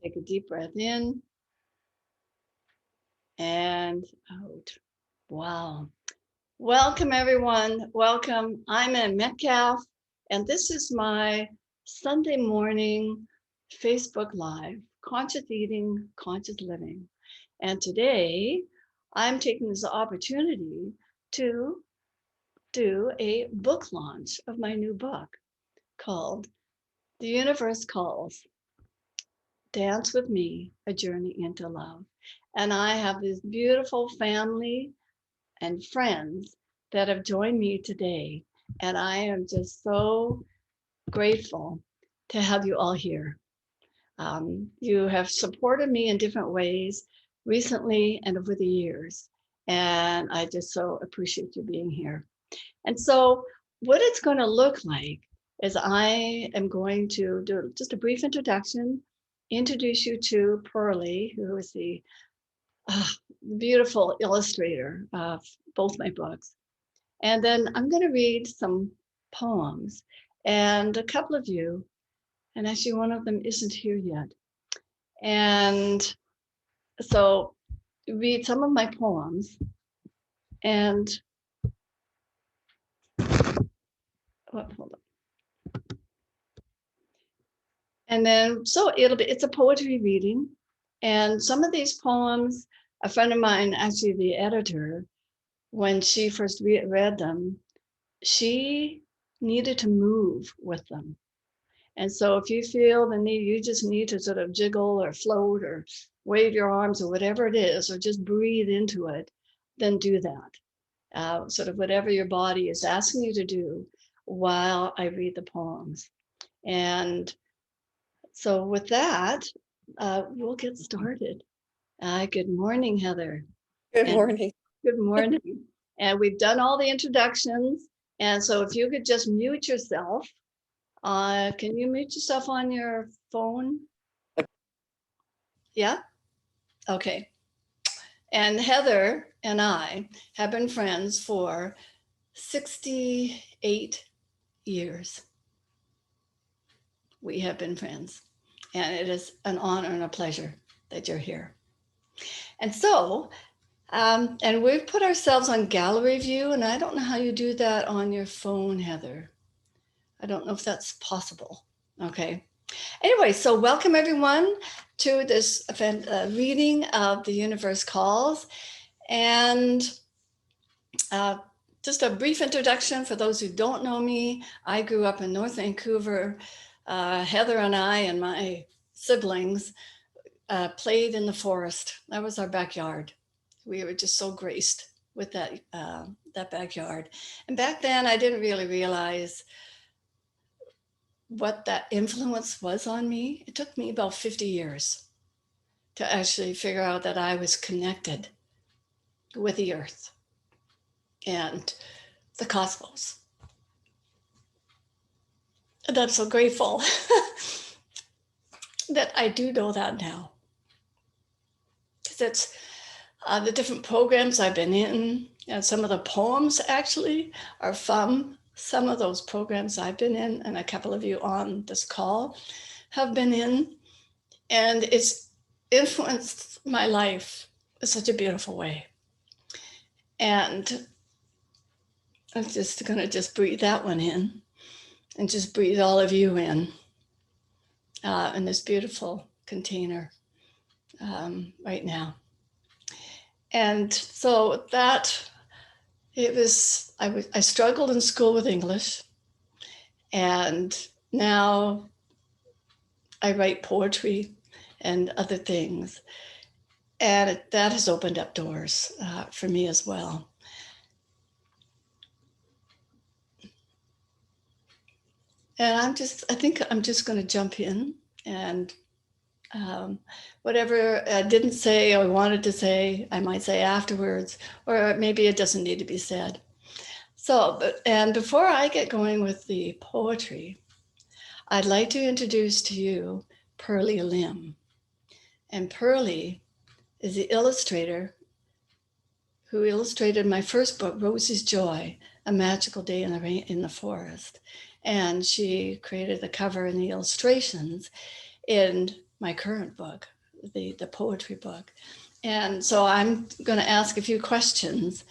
Take a deep breath in and out. Wow. Welcome, everyone. Welcome. I'm Ann Metcalfe, and this is my Sunday morning Facebook Live, Conscious Eating, Conscious Living. And today, I'm taking this opportunity to do a book launch of my new book called The Universe Calls. Dance with Me, A Journey into Love. And I have this beautiful family and friends that have joined me today. And I am just so grateful to have you all here. You have supported me in different ways recently and over the years. And I just so appreciate you being here. And so, what it's going to look like is I am going to do just a brief introduction, introduce you to Pearlie, who is the beautiful illustrator of both my books. And then I'm going to read some poems. And a couple of you, and actually one of them isn't here yet. And so read some of my poems. And hold on. And then, so it's a poetry reading. And some of these poems, a friend of mine, actually the editor, when she first read them, she needed to move with them. And so if you feel the need, you just need to sort of jiggle or float or wave your arms or whatever it is, or just breathe into it, then do that. Sort of whatever your body is asking you to do while I read the poems. And so with that, we'll get started. Good morning, Heather. Good And morning. good morning. And we've done all the introductions. And so if you could just mute yourself. Can you mute yourself on your phone? Yeah? Okay. And Heather and I have been friends for 68 years. We have been friends. And it is an honor and a pleasure that you're here. And so, and we've put ourselves on gallery view, and I don't know how you do that on your phone, Heather. I don't know if that's possible. Okay. Anyway, so welcome everyone to this reading of The Universe Calls. And just a brief introduction for those who don't know me. I grew up in North Vancouver. Heather and I and my siblings played in the forest. That was our backyard. We were just so graced with that backyard. And back then, I didn't really realize what that influence was on me. It took me about 50 years to actually figure out that I was connected with the earth and the cosmos. And I'm so grateful that I do know that now. Because it's the different programs I've been in, and some of the poems actually are from some of those programs I've been in, and a couple of you on this call have been in. And it's influenced my life in such a beautiful way. And I'm just going to just breathe that one in and just breathe all of you in this beautiful container right now. And so that it was, I struggled in school with English, and now I write poetry and other things. And that has opened up doors for me as well. And I think I'm just going to jump in and whatever I didn't say or wanted to say, I might say afterwards, or maybe it doesn't need to be said. So, and before I get going with the poetry, I'd like to introduce to you Pearlie Lim. And Pearlie is the illustrator who illustrated my first book, Rosie's Joy, A Magical Day in the Forest. And she created the cover and the illustrations in my current book, the poetry book. And so I'm going to ask a few questions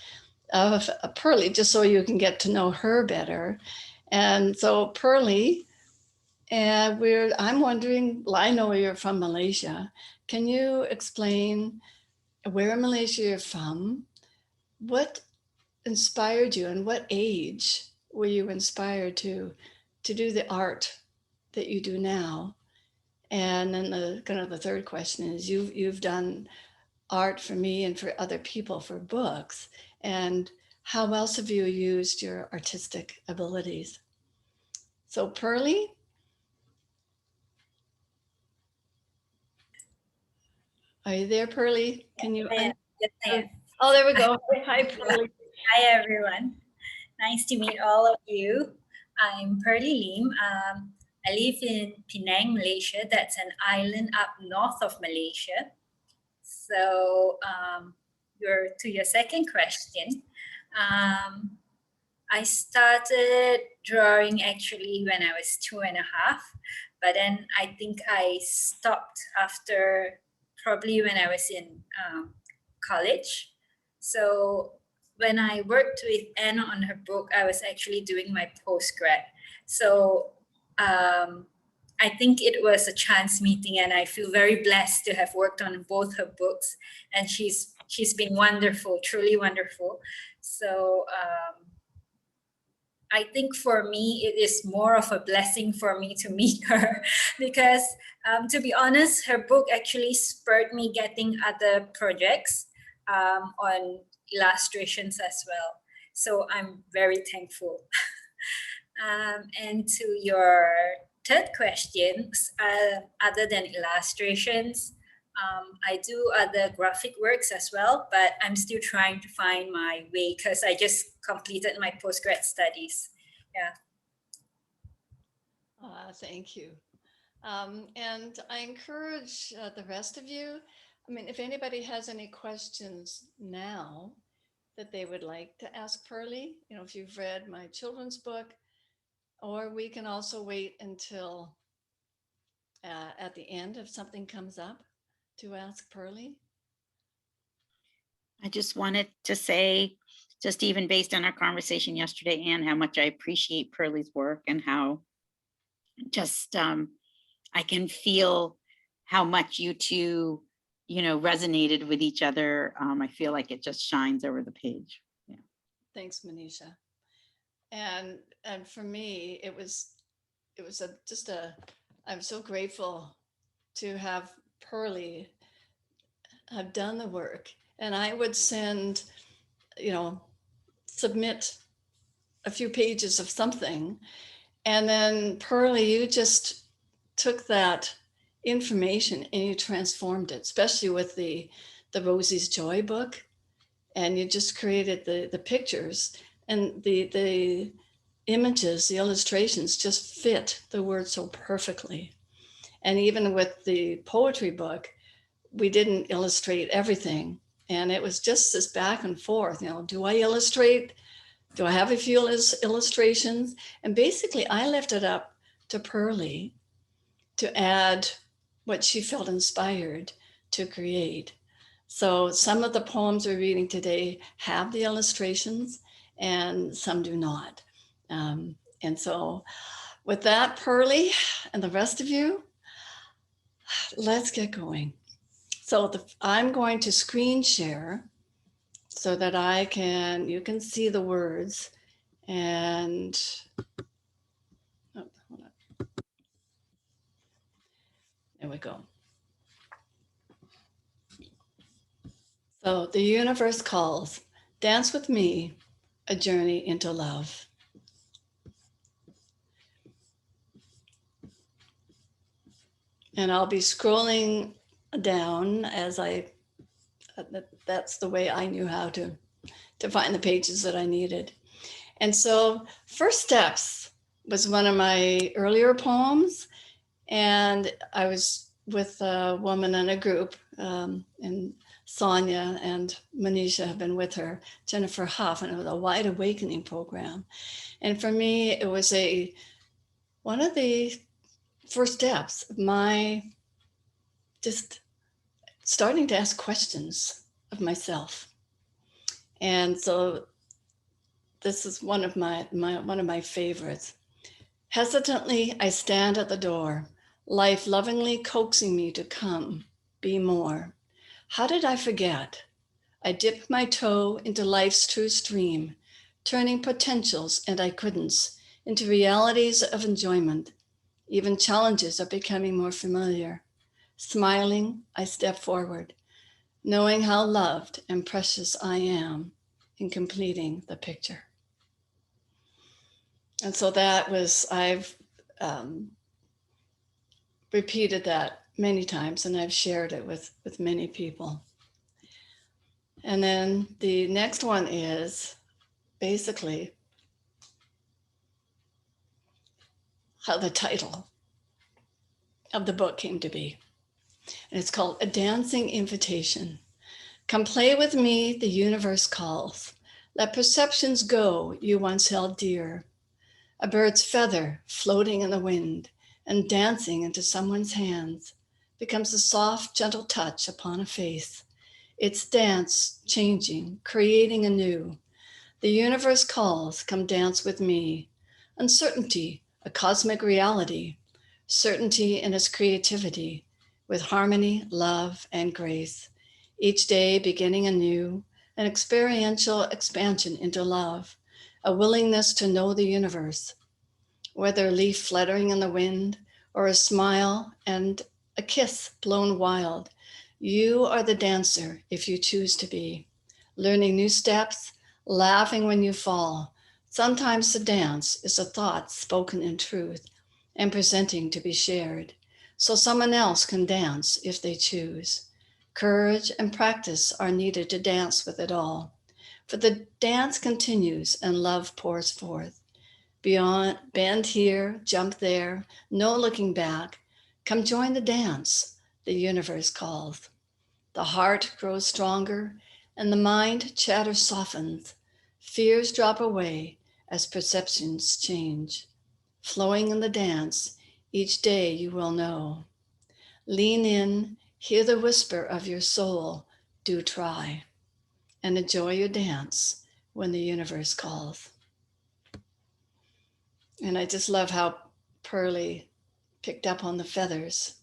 of Pearlie, just so you can get to know her better. And so Pearlie, I'm wondering, well, I know you're from Malaysia. Can you explain where in Malaysia you're from? What inspired you, and what age were you inspired to do the art that you do now? And then the third question is, you've done art for me and for other people for books, and how else have you used your artistic abilities? So Pearlie, are you there, Pearlie? Can you? Yes, I am. Oh, there we go. Hi, Pearlie. Hi, everyone. Nice to meet all of you. I'm Pearlie Lim. I live in Penang, Malaysia. That's an island up north of Malaysia. So, to your second question, I started drawing actually when I was 2.5, but then I think I stopped after probably when I was in college. So when I worked with Anna on her book, I was actually doing my postgrad. So I think it was a chance meeting, and I feel very blessed to have worked on both her books. And she's been wonderful, truly wonderful. So I think for me, it is more of a blessing for me to meet her because, to be honest, her book actually spurred me getting other projects on illustrations as well. So I'm very thankful. And to your third question, other than illustrations, I do other graphic works as well, but I'm still trying to find my way because I just completed my postgrad studies. Yeah. Thank you. And I encourage the rest of you, I mean, if anybody has any questions now that they would like to ask Pearlie, if you've read my children's book, or we can also wait until at the end if something comes up to ask Pearlie. I just wanted to say, just even based on our conversation yesterday, Anne, how much I appreciate Pearlie's work and how just I can feel how much you two, resonated with each other. I feel like it just shines over the page. Yeah. Thanks, Manisha. And for me, it was I'm so grateful to have Pearlie have done the work. And I would send, submit a few pages of something. And then Pearlie, you just took that information and you transformed it, especially with the Rosie's Joy book. And you just created the pictures, and the images, the illustrations just fit the words so perfectly. And even with the poetry book, we didn't illustrate everything. And it was just this back and forth, do I illustrate? Do I have a few illustrations? And basically I left it up to Pearlie to add what she felt inspired to create. So some of the poems we're reading today have the illustrations and some do not. And so with that, Pearlie and the rest of you, let's get going. So I'm going to screen share so that you can see the words, and hold on. There we go. So the universe calls, dance with me, a journey into love. And I'll be scrolling down as that's the way I knew how to find the pages that I needed. And so First Steps was one of my earlier poems. And I was with a woman in a group, and Sonia and Manisha have been with her, Jennifer Huff, and it was a Wide Awakening program. And for me, it was one of the first steps of my just starting to ask questions of myself. And so this is one of my favorites. Hesitantly, I stand at the door, life lovingly coaxing me to come, be more. How did I forget? I dipped my toe into life's true stream, turning potentials and I couldn'ts into realities of enjoyment. Even challenges are becoming more familiar. Smiling, I step forward, knowing how loved and precious I am in completing the picture. And so that was, I've repeated that many times, and I've shared it with many people. And then the next one is basically how the title of the book came to be. And it's called A Dancing Invitation. Come play with me, the universe calls. Let perceptions go you once held dear. A bird's feather floating in the wind and dancing into someone's hands becomes a soft, gentle touch upon a face. Its dance changing, creating anew. The universe calls, come dance with me. Uncertainty, a cosmic reality. Certainty in its creativity, with harmony, love, and grace. Each day beginning anew, an experiential expansion into love, a willingness to know the universe. Whether a leaf fluttering in the wind or a smile and a kiss blown wild, you are the dancer if you choose to be. Learning new steps, laughing when you fall. Sometimes the dance is a thought spoken in truth and presenting to be shared, so someone else can dance if they choose. Courage and practice are needed to dance with it all, for the dance continues and love pours forth. Beyond, bend here, jump there, no looking back. Come join the dance, the universe calls. The heart grows stronger and the mind chatter softens. Fears drop away as perceptions change. Flowing in the dance, each day you will know. Lean in, hear the whisper of your soul, do try, and enjoy your dance when the universe calls. And I just love how Pearlie picked up on the feathers.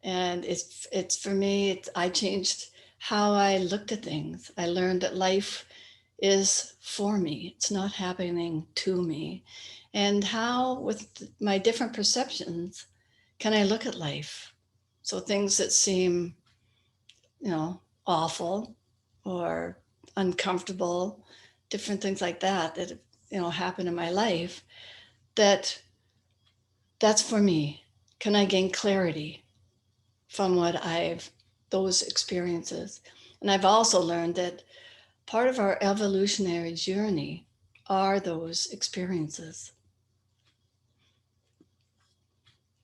And it's for me, I changed how I looked at things. I learned that life is for me. It's not happening to me. And how, with my different perceptions, can I look at life? So things that seem, awful or uncomfortable, different things like that, happen in my life, that's for me. Can I gain clarity from those experiences? And I've also learned that part of our evolutionary journey are those experiences.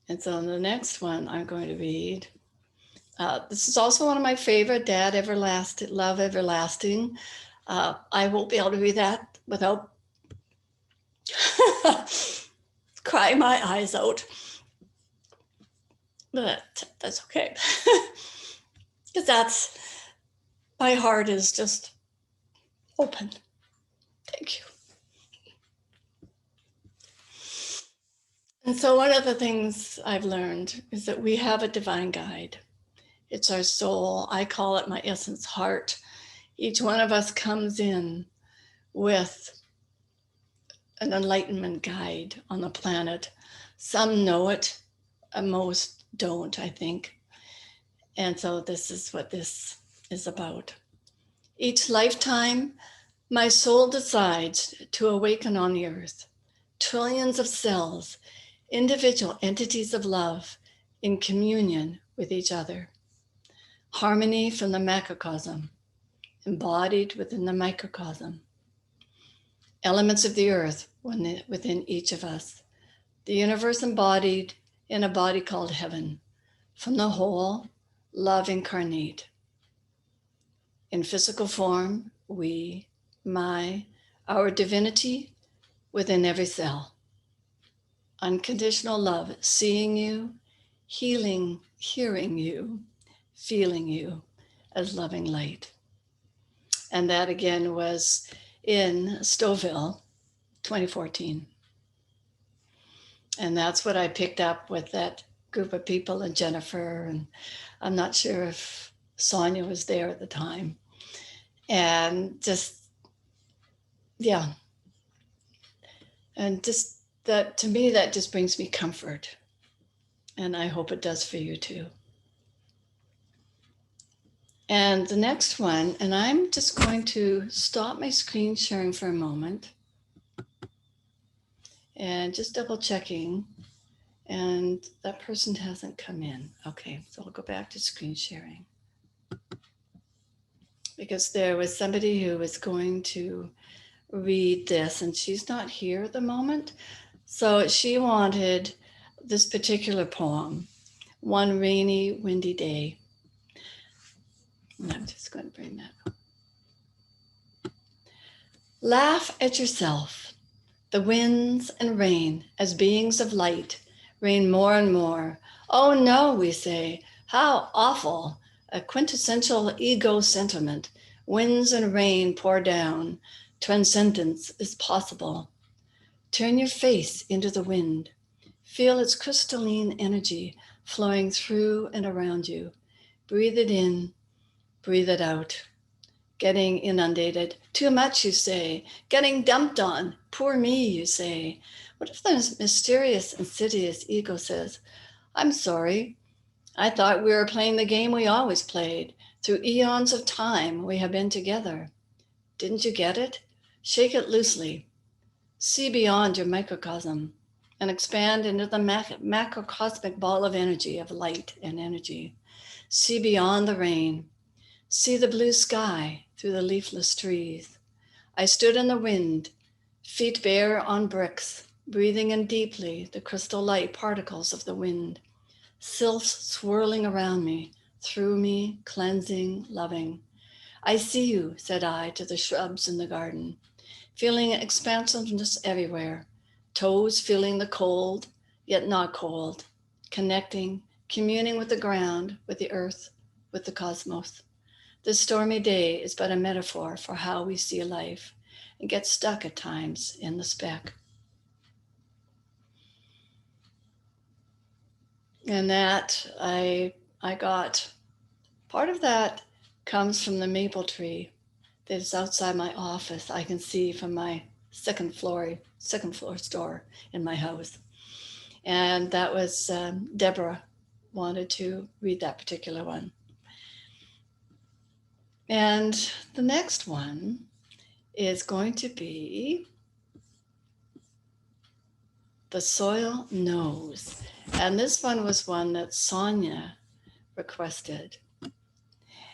And so the next one I'm going to read, this is also one of my favorite, Dad Everlasting, Love Everlasting. I won't be able to read that without crying my eyes out. But that's okay. Because my heart is just open. Thank you. And so one of the things I've learned is that we have a divine guide. It's our soul. I call it my essence heart. Each one of us comes in with an enlightenment guide on the planet. Some know it, and most don't, I think. And so this is what this is about. Each lifetime, my soul decides to awaken on the earth. Trillions of cells, individual entities of love in communion with each other. Harmony from the macrocosm, embodied within the microcosm. Elements of the earth within each of us. The universe embodied in a body called heaven. From the whole, love incarnate. In physical form, our divinity within every cell. Unconditional love, seeing you, healing hearing you, feeling you as loving light. And that again was in Stouffville, 2014. And that's what I picked up with that group of people and Jennifer. And I'm not sure if Sonia was there at the time. And just, yeah. And just that, to me, that just brings me comfort. And I hope it does for you too. And the next one, and I'm just going to stop my screen sharing for a moment and just double checking. And that person hasn't come in. Okay, so I'll go back to screen sharing. Because there was somebody who was going to read this, and she's not here at the moment. So she wanted this particular poem, One Rainy, Windy Day. And I'm just going to bring that up. Laugh at yourself. The winds and rain, as beings of light, rain more and more. Oh no, we say, how awful, a quintessential ego sentiment. Winds and rain pour down. Transcendence is possible. Turn your face into the wind. Feel its crystalline energy flowing through and around you. Breathe it in, breathe it out. Getting inundated. Too much, you say. Getting dumped on. Poor me, you say. What if the mysterious, insidious ego says, I'm sorry. I thought we were playing the game we always played. Through eons of time, we have been together. Didn't you get it? Shake it loosely. See beyond your microcosm and expand into the macrocosmic ball of energy, of light and energy. See beyond the rain. See the blue sky through the leafless trees. I stood in the wind, feet bare on bricks, breathing in deeply the crystal light particles of the wind, sylphs swirling around me, through me, cleansing, loving. I see you, said I to the shrubs in the garden, feeling expansiveness everywhere, toes feeling the cold, yet not cold, connecting, communing with the ground, with the earth, with the cosmos. This stormy day is but a metaphor for how we see life and get stuck at times in the speck. And that I got, part of that comes from the maple tree that is outside my office. I can see from my second floor store in my house. And that was Deborah wanted to read that particular one. And the next one is going to be The Soil Knows. And this one was one that Sonia requested.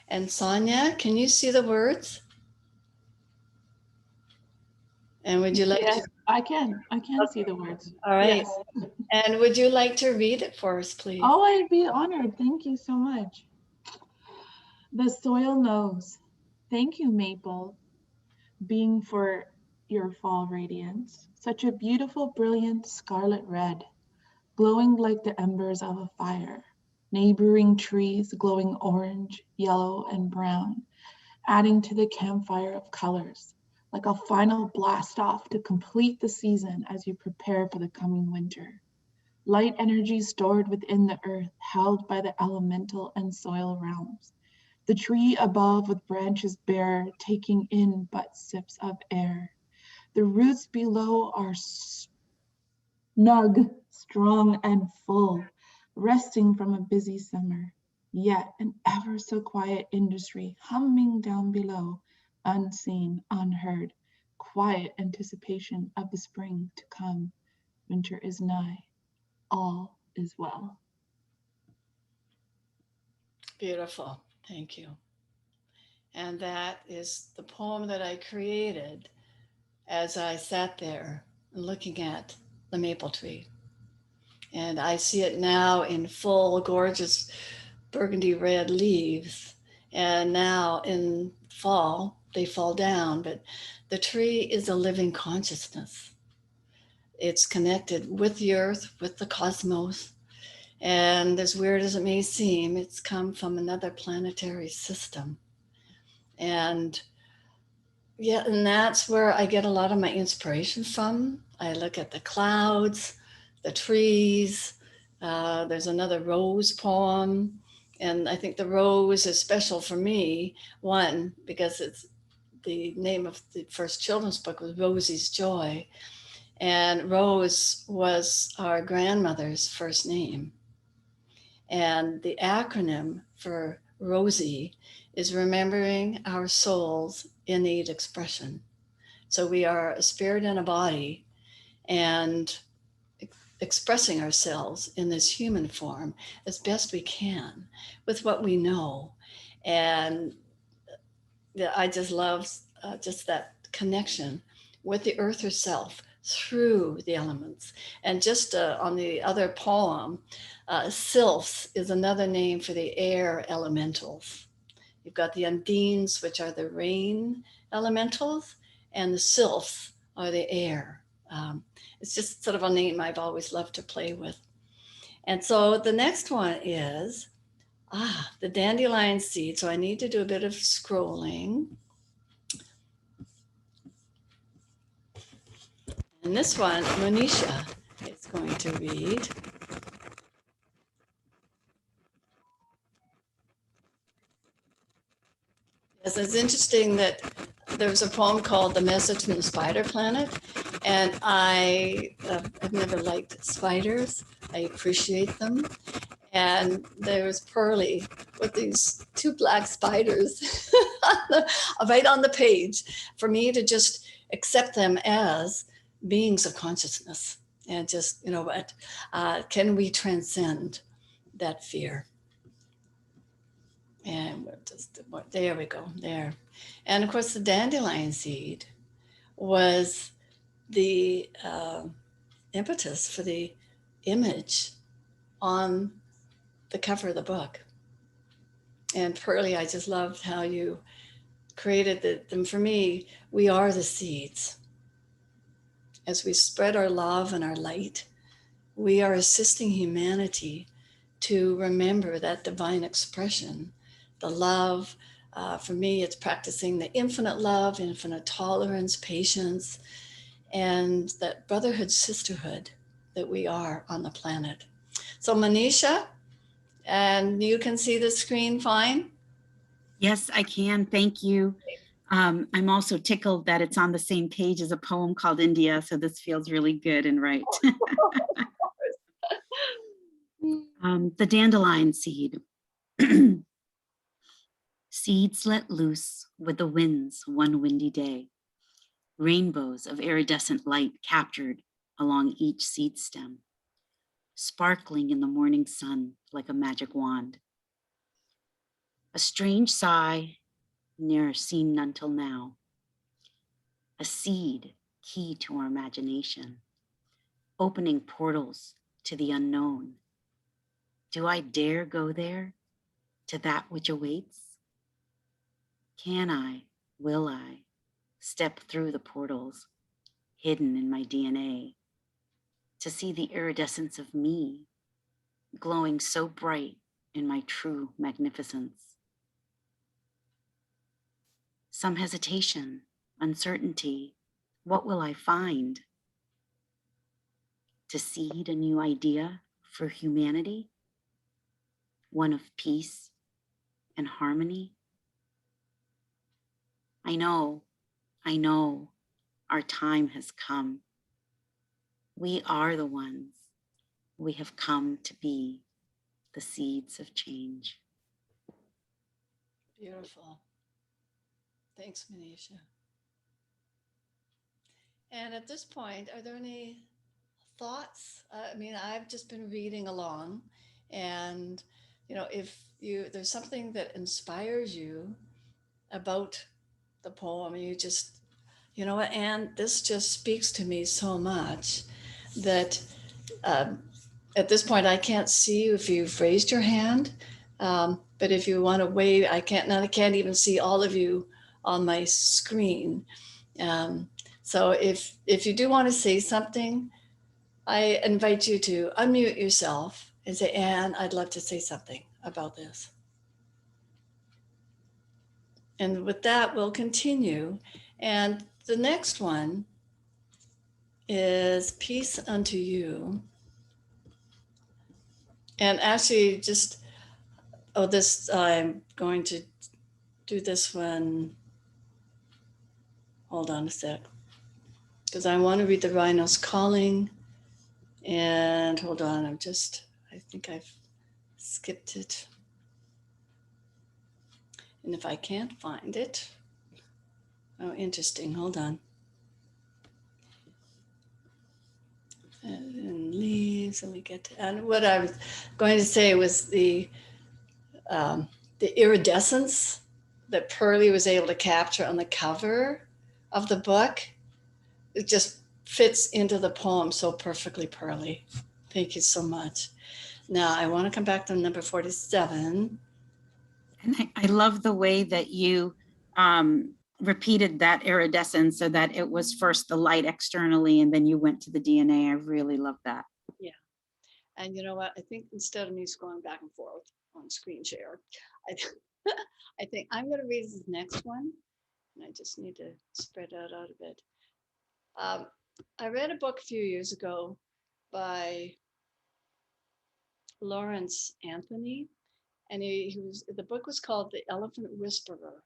And Sonia, can you see the words? And would you like Yes, to? I can see the words. All right. Yes. And would you like to read it for us, please? Oh, I'd be honored. Thank you so much. The soil knows. Thank you, Maple, being for your fall radiance. Such a beautiful, brilliant scarlet red, glowing like the embers of a fire. Neighboring trees glowing orange, yellow, and brown, adding to the campfire of colors, like a final blast off to complete the season as you prepare for the coming winter. Light energy stored within the earth, held by the elemental and soil realms. The tree above with branches bare, taking in but sips of air. The roots below are snug, strong, and full, resting from a busy summer. Yet an ever so quiet industry humming down below, unseen, unheard, quiet anticipation of the spring to come. Winter is nigh, all is well. Beautiful. Thank you. And that is the poem that I created as I sat there looking at the maple tree. And I see it now in full, gorgeous burgundy red leaves. And now in fall, they fall down, but the tree is a living consciousness. It's connected with the earth, with the cosmos, And as weird as it may seem, it's come from another planetary system. And yeah, and that's where I get a lot of my inspiration from. I look at the clouds, the trees. There's another rose poem. And I think the rose is special for me. One, because it's the name of the first children's book was Rosie's Joy. And Rose was our grandmother's first name. And the acronym for Rosie is remembering our soul's innate expression. So we are a spirit and a body, and expressing ourselves in this human form as best we can with what we know. And I just love just that connection with the earth herself through the elements. And just on the other poem, sylphs is another name for the air elementals. You've got the undines, which are the rain elementals, and the sylphs are the air. It's just sort of a name I've always loved to play with. And so the next one is the dandelion seed. So I need to do a bit of scrolling. And this one, Monisha is going to read. Yes, it's interesting that there's a poem called The Message from the Spider Planet. And I've never liked spiders. I appreciate them. And there's Pearlie with these two black spiders right on the page for me to just accept them as beings of consciousness. And just, you know what, can we transcend that fear? And just, there we go, there. And of course, the dandelion seed was the impetus for the image on the cover of the book. And Pearlie, I just loved how you created them. For me, we are the seeds. As we spread our love and our light, we are assisting humanity to remember that divine expression, the love. For me, it's practicing the infinite love, infinite tolerance, patience, and that brotherhood, sisterhood that we are on the planet. So Manisha, and you can see the screen fine? Yes, I can. Thank you. I'm also tickled that it's on the same page as a poem called India, so this feels really good and right. The dandelion seed. Seeds let loose with the winds one windy day. Rainbows of iridescent light captured along each seed stem, sparkling in the morning sun like a magic wand. A strange sigh, ne'er seen none till now. A seed key to our imagination, opening portals to the unknown. Do I dare go there, to that which awaits? Can I, will I, step through the portals hidden in my DNA to see the iridescence of me glowing so bright in my true magnificence? Some hesitation, uncertainty. What will I find? To seed a new idea for humanity, one of peace and harmony. I know our time has come. We are the ones. We have come to be the seeds of change. Beautiful. Thanks, Manisha. And at this point, are there any thoughts? I mean, I've just been reading along, and if there's something that inspires you about the poem, you just, you know what, Anne, this just speaks to me so much that at this point I can't see you if you've raised your hand, but if you want to wave, I can't even see all of you on my screen. So if you do want to say something, I invite you to unmute yourself and say, Anne, I'd love to say something about this. And with that, we'll continue. And the next one is Peace Unto You. And actually, just, I'm going to do this one. Hold on a sec. Because I want to read the Rhino's Calling. And hold on, I think I've skipped it. And if I can't find it, oh, interesting, hold on. And leaves, and we get to, and what I was going to say was the iridescence that Pearlie was able to capture on the cover of the book. It just fits into the poem so perfectly, Pearlie. Thank you so much. Now I want to come back to number 47. And I love the way that you repeated that iridescence, so that it was first the light externally and then you went to the DNA. I really love that. Yeah. And you know what? I think instead of me scrolling back and forth on screen share, I think I'm going to read this next one. And I just need to spread that out a bit. I read a book a few years ago by Lawrence Anthony, and the book was called The Elephant Whisperer.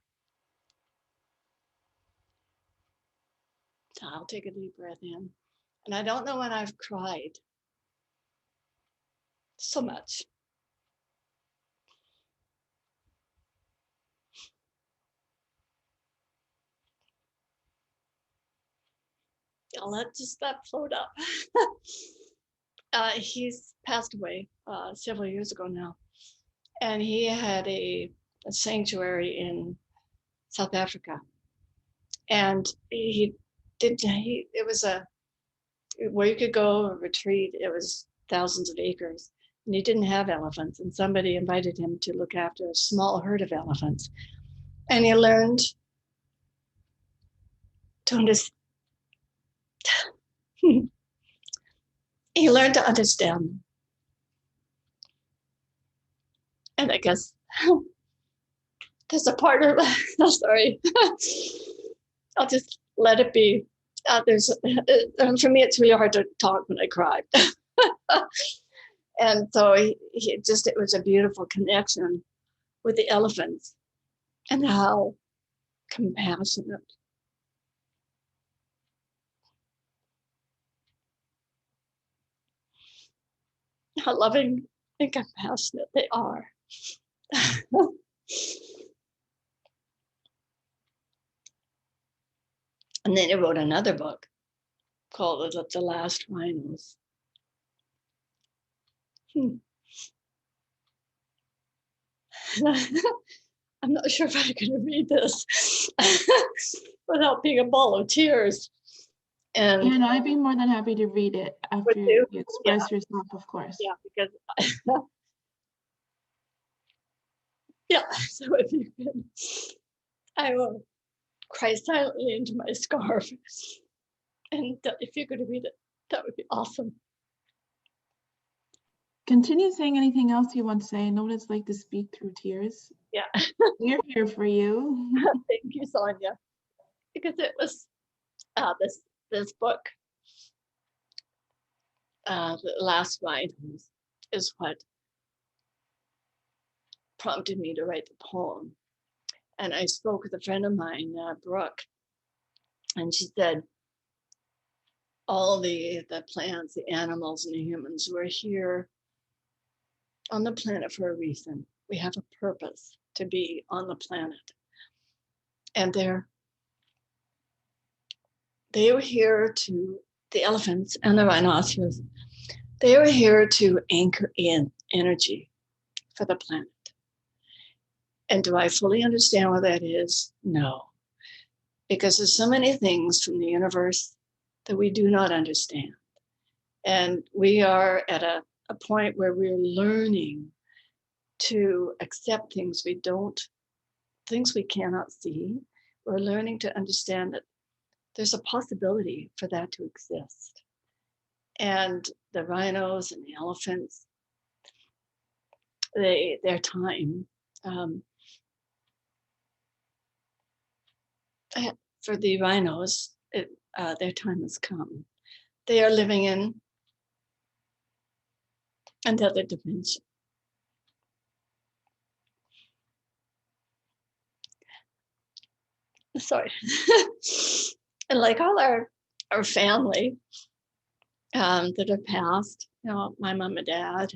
So I'll take a deep breath in. And I don't know when I've cried so much. I'll let just that float up. He's passed away several years ago now. And he had a sanctuary in South Africa. And it was where you could go retreat. It was thousands of acres, and he didn't have elephants. And somebody invited him to look after a small herd of elephants. And he learned to understand. He learned to understand them. And I guess there's a part of, sorry, I'll just let it be. For me, it's really hard to talk when I cry. And so it was a beautiful connection with the elephants and how compassionate, how loving and compassionate they are. And then he wrote another book called The Last Rhinos. I'm not sure if I can read this without being a ball of tears. And I'd be more than happy to read it after you express yourself, of course. Yeah, because yeah, so if you can, I will cry silently into my scarf. And if you're going to read it, that would be awesome. Continue saying anything else you want to say. I know what it's like to speak through tears. Yeah. We're here for you. Thank you, Sonia. Because it was this book, The Last Rhinos, is what prompted me to write the poem. And I spoke with a friend of mine, Brooke, and she said, all the plants, the animals, and the humans were here on the planet for a reason. We have a purpose to be on the planet. And they were here the elephants and the rhinoceros, they were here to anchor in energy for the planet. And do I fully understand what that is? No. Because there's so many things from the universe that we do not understand. And we are at a point where we're learning to accept things we cannot see. We're learning to understand that there's a possibility for that to exist. And the rhinos and the elephants, their time. For the rhinos, their time has come. They are living in another dimension. Sorry. And like all our family that have passed, my mom and dad,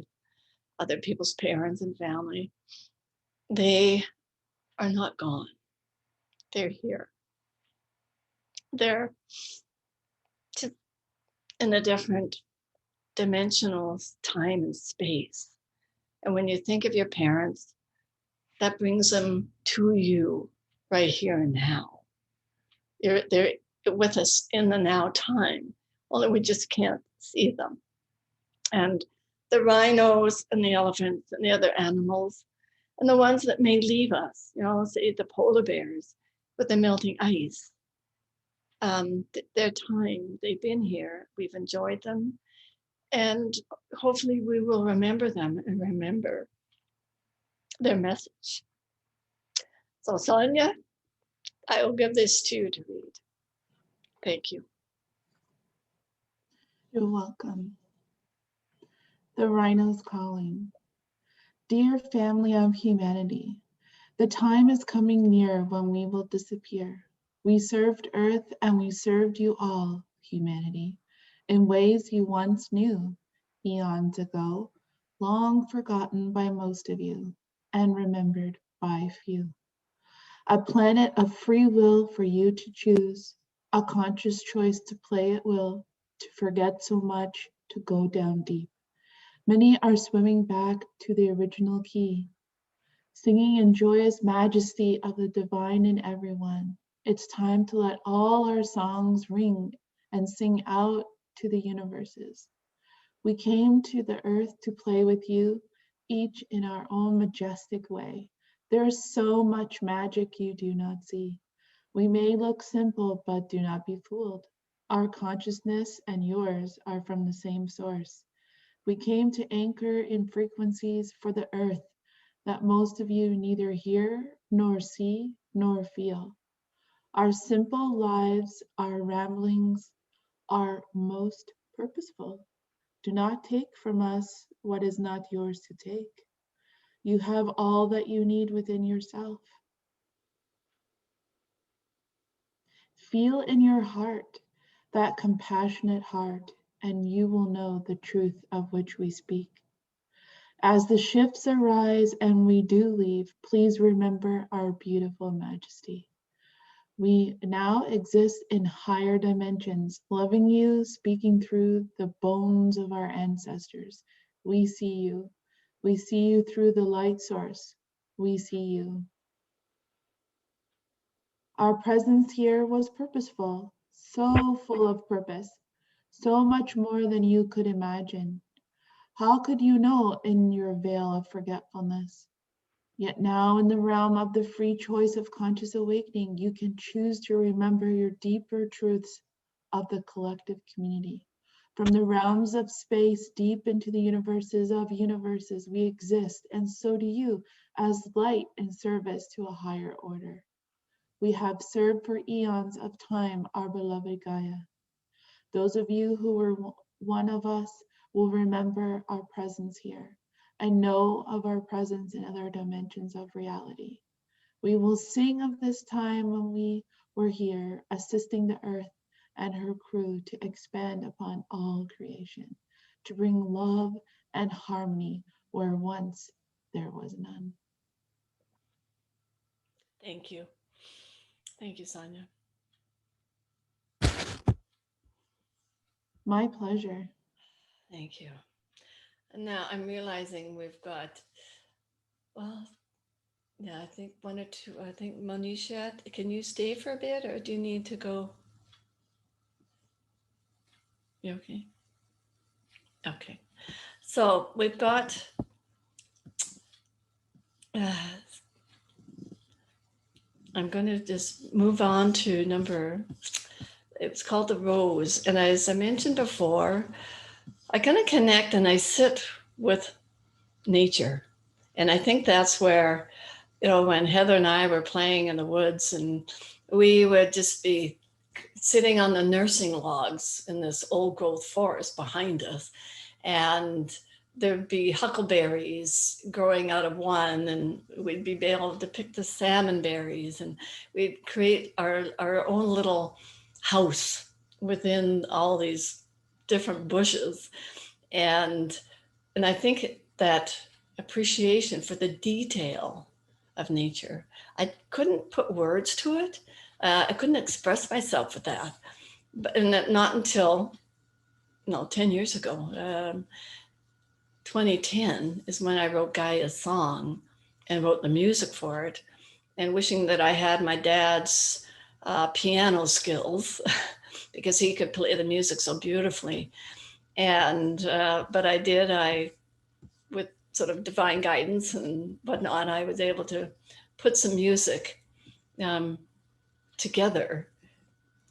other people's parents and family, they are not gone. They're here. They're just in a different dimensional time and space. And when you think of your parents, that brings them to you right here and now. They're with us in the now time, only we just can't see them. And the rhinos and the elephants and the other animals and the ones that may leave us, say the polar bears with the melting ice. Their time, they've been here, we've enjoyed them, and hopefully we will remember them and remember their message. So Sonia, I will give this to you to read. Thank you. You're welcome. The Rhino's Calling. Dear family of humanity, the time is coming near when we will disappear. We served Earth and we served you all, humanity, in ways you once knew, eons ago, long forgotten by most of you, and remembered by few. A planet of free will for you to choose, a conscious choice to play at will, to forget so much, to go down deep. Many are swimming back to the original key, singing in joyous majesty of the divine in everyone. It's time to let all our songs ring and sing out to the universes. We came to the earth to play with you, each in our own majestic way. There is so much magic you do not see. We may look simple, but do not be fooled. Our consciousness and yours are from the same source. We came to anchor in frequencies for the earth that most of you neither hear, nor see, nor feel. Our simple lives, our ramblings are most purposeful. Do not take from us what is not yours to take. You have all that you need within yourself. Feel in your heart, that compassionate heart, and you will know the truth of which we speak. As the ships arise and we do leave, please remember our beautiful majesty. We now exist in higher dimensions, loving you, speaking through the bones of our ancestors. We see you. We see you through the light source. We see you. Our presence here was purposeful, so full of purpose, so much more than you could imagine. How could you know in your veil of forgetfulness? Yet now in the realm of the free choice of conscious awakening, you can choose to remember your deeper truths of the collective community. From the realms of space deep into the universes of universes, we exist, and so do you, as light in service to a higher order. We have served for eons of time our beloved Gaia. Those of you who were one of us will remember our presence here and know of our presence in other dimensions of reality. We will sing of this time when we were here, assisting the earth and her crew to expand upon all creation, to bring love and harmony where once there was none. Thank you. Thank you, Sonia. My pleasure. Thank you. And now I'm realizing we've got, well, yeah, I think one or two. I think Monisha, can you stay for a bit or do you need to go? You okay? Okay. So we've got, I'm going to just move on to number, it's called the Rose. And as I mentioned before, I kind of connect and I sit with nature And I think that's where, when Heather and I were playing in the woods, and we would just be sitting on the nursing logs in this old growth forest behind us, and there'd be huckleberries growing out of one, and we'd be able to pick the salmon berries, and we'd create our own little house within all these different bushes. And I think that appreciation for the detail of nature, I couldn't put words to it. I couldn't express myself with that, but not until 10 years ago. 2010 is when I wrote Gaia's song and wrote the music for it, and wishing that I had my dad's piano skills because he could play the music so beautifully. And but I with sort of divine guidance and whatnot, I was able to put some music together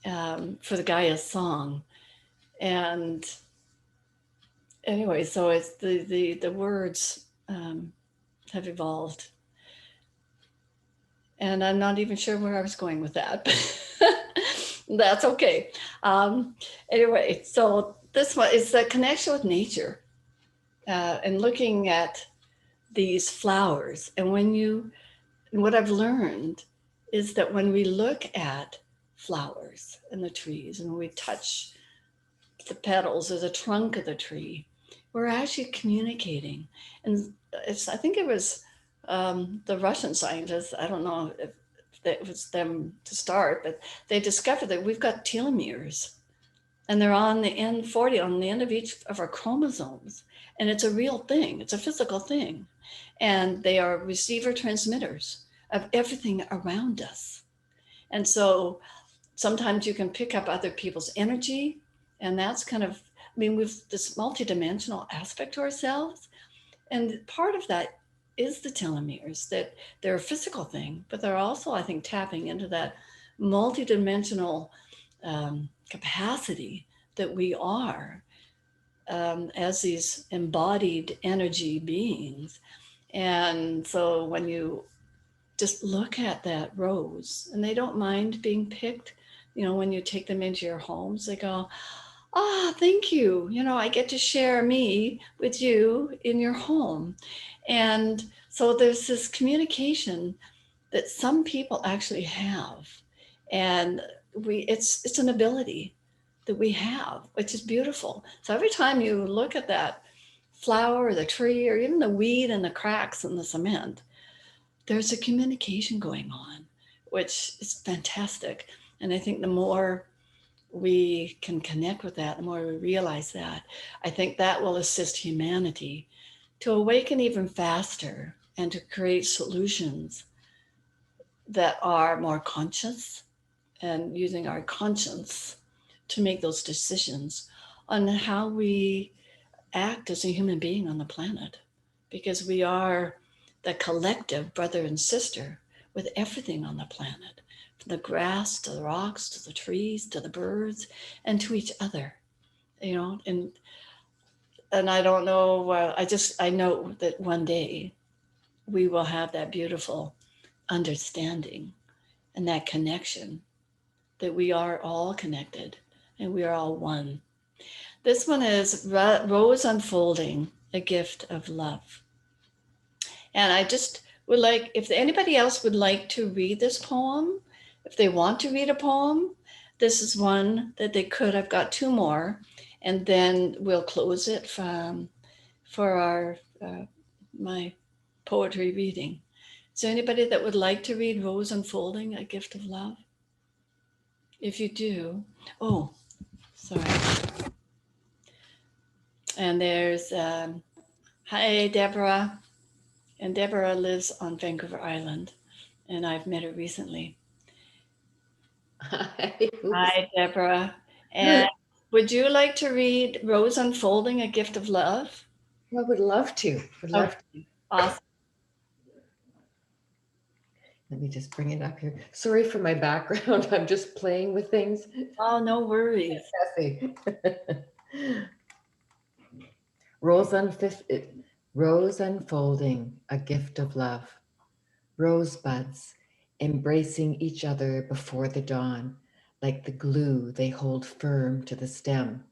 for the Gaia song. And anyway, so it's the words have evolved. And I'm not even sure where I was going with that, but that's okay. Anyway, so this one is the connection with nature and looking at these flowers. And what I've learned is that when we look at flowers and the trees, and when we touch the petals or the trunk of the tree, we're actually communicating. And I think it was the Russian scientists, I don't know if it was them to start, but they discovered that we've got telomeres, and they're on the end 40, on the end of each of our chromosomes. And it's a real thing, it's a physical thing. And they are receiver transmitters of everything around us. And so sometimes you can pick up other people's energy, and that's kind of, we've this multidimensional aspect to ourselves. And part of that is the telomeres, that they're a physical thing, but they're also, I think, tapping into that multidimensional capacity that we are as these embodied energy beings. And so when you just look at that rose, and they don't mind being picked, when you take them into your homes, they go, thank you. I get to share me with you in your home. And so there's this communication that some people actually have. And it's an ability that we have, which is beautiful. So every time you look at that flower or the tree or even the weed and the cracks in the cement, there's a communication going on, which is fantastic. And I think the more we can connect with that, the more we realize that, I think that will assist humanity to awaken even faster and to create solutions that are more conscious, and using our conscience to make those decisions on how we act as a human being on the planet, because we are the collective brother and sister with everything on the planet, from the grass to the rocks to the trees to the birds and to each other, and I don't know, I know that one day we will have that beautiful understanding and that connection, that we are all connected and we are all one. This one is Rose Unfolding, a Gift of Love. And I just would like, if anybody else would like to read this poem, if they want to read a poem, this is one that they could. I've got two more, and then we'll close it for our my poetry reading. Is there anybody that would like to read Rose Unfolding, a Gift of Love? If you do, sorry. And there's, hi, Deborah. And Deborah lives on Vancouver Island, and I've met her recently. Hi, Deborah. And would you like to read Rose Unfolding, a Gift of Love? I would love to. Awesome. Let me just bring it up here. Sorry for my background. I'm just playing with things. Oh, no worries. Rose Rose unfolding, a gift of love. Rosebuds embracing each other before the dawn, like the glue they hold firm to the stem.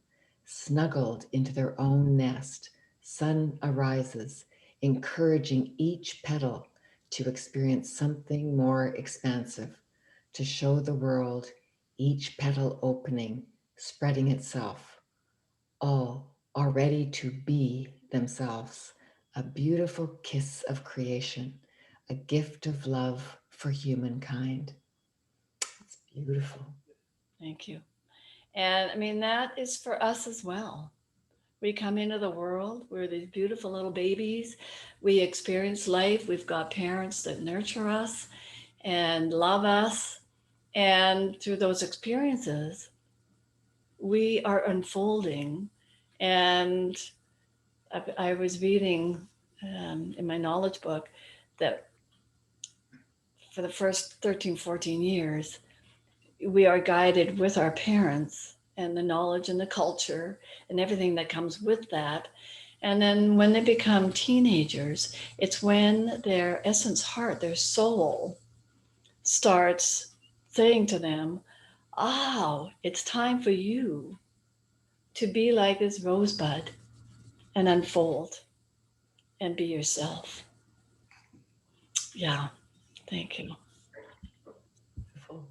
Snuggled into their own nest, sun arises, encouraging each petal to experience something more expansive, to show the world, each petal opening, spreading itself, all are ready to be themselves. A beautiful kiss of creation, a gift of love for humankind. It's beautiful. Thank you. And I mean, that is for us as well. We come into the world, we're these beautiful little babies. We experience life. We've got parents that nurture us and love us. And through those experiences, we are unfolding. And I was reading in my knowledge book that for the first 13, 14 years, we are guided with our parents and the knowledge and the culture and everything that comes with that. And then when they become teenagers, it's when their essence heart, their soul starts saying to them, oh, it's time for you to be like this rosebud and unfold and be yourself. Yeah, thank you. Beautiful.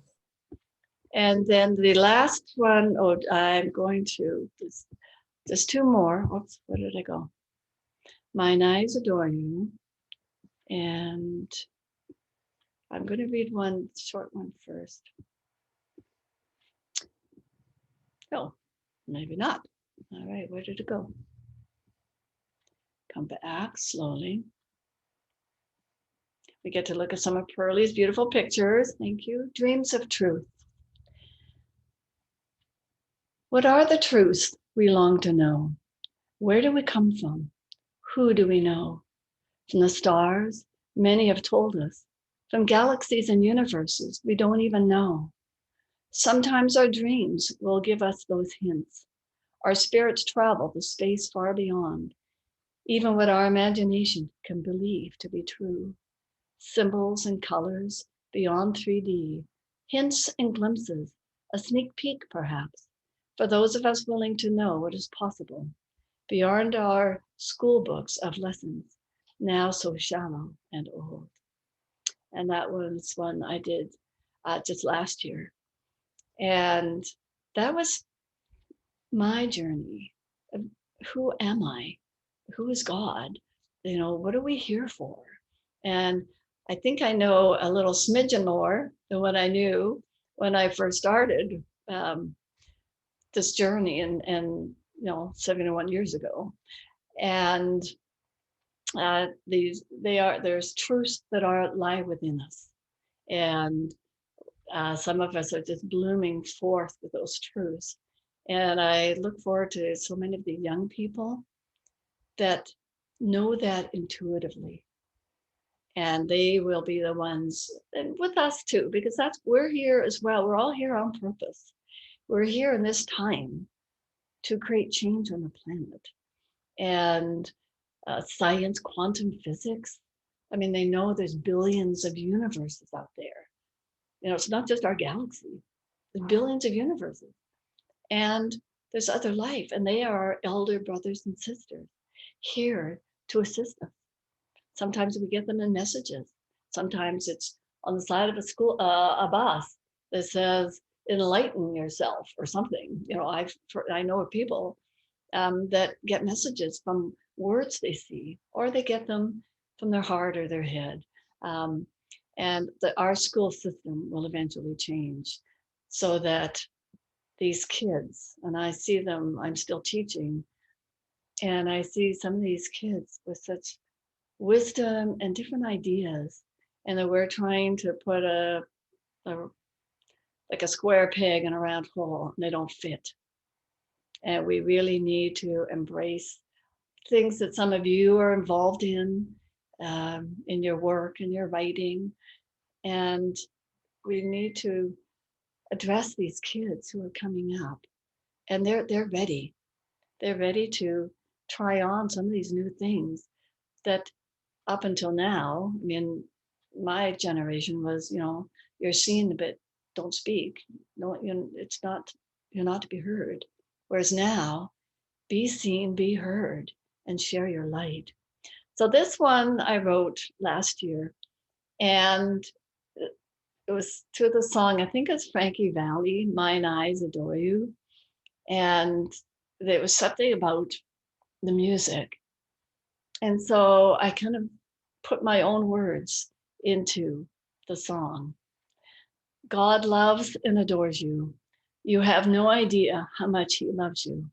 And then the last one, I'm going to, just two more. Oops, where did I go? Mine eyes adore you. And I'm going to read one short one first. Oh, maybe not. All right, where did it go? Come back slowly. We get to look at some of Pearlie's beautiful pictures. Thank you. Dreams of truth. What are the truths we long to know? Where do we come from? Who do we know? From the stars, many have told us. From galaxies and universes we don't even know. Sometimes our dreams will give us those hints. Our spirits travel the space far beyond, even what our imagination can believe to be true. Symbols and colors beyond 3D, hints and glimpses, a sneak peek perhaps, for those of us willing to know what is possible beyond our school books of lessons, now so shallow and old. And that was one I did just last year. And that was my journey. Who am I? Who is God? You know, what are we here for? And I think I know a little smidgen more than what I knew when I first started this journey and 71 years ago. And there's truths that lie within us. And some of us are just blooming forth with those truths. And I look forward to so many of the young people that know that intuitively. And they will be the ones, and with us too, because we're here as well. We're all here on purpose. We're here in this time to create change on the planet. And science, quantum physics, I mean, they know there's billions of universes out there. You know, it's not just our galaxy. There's billions of universes. And there's other life, and they are our elder brothers and sisters here to assist us. Sometimes we get them in messages. Sometimes it's on the side of a bus that says, enlighten yourself or something. You know, I know of people that get messages from words they see, or they get them from their heart or their head. And our school system will eventually change so that these kids, and I see them, I'm still teaching, and I see some of these kids with such wisdom and different ideas, and that we're trying to put like a square peg in a round hole, and they don't fit. And we really need to embrace things that some of you are involved in your work and your writing, and we need to address these kids who are coming up, and they're ready. They're ready to try on some of these new things. that up until now, I mean, my generation was, you're seen but don't speak. No, it's not, you're not to be heard. Whereas now, be seen, be heard, and share your light. So this one I wrote last year, and it was to the song, I think it's Frankie Valli, Mine Eyes Adore You. And there was something about the music. And so I kind of put my own words into the song. God loves and adores you. You have no idea how much he loves you.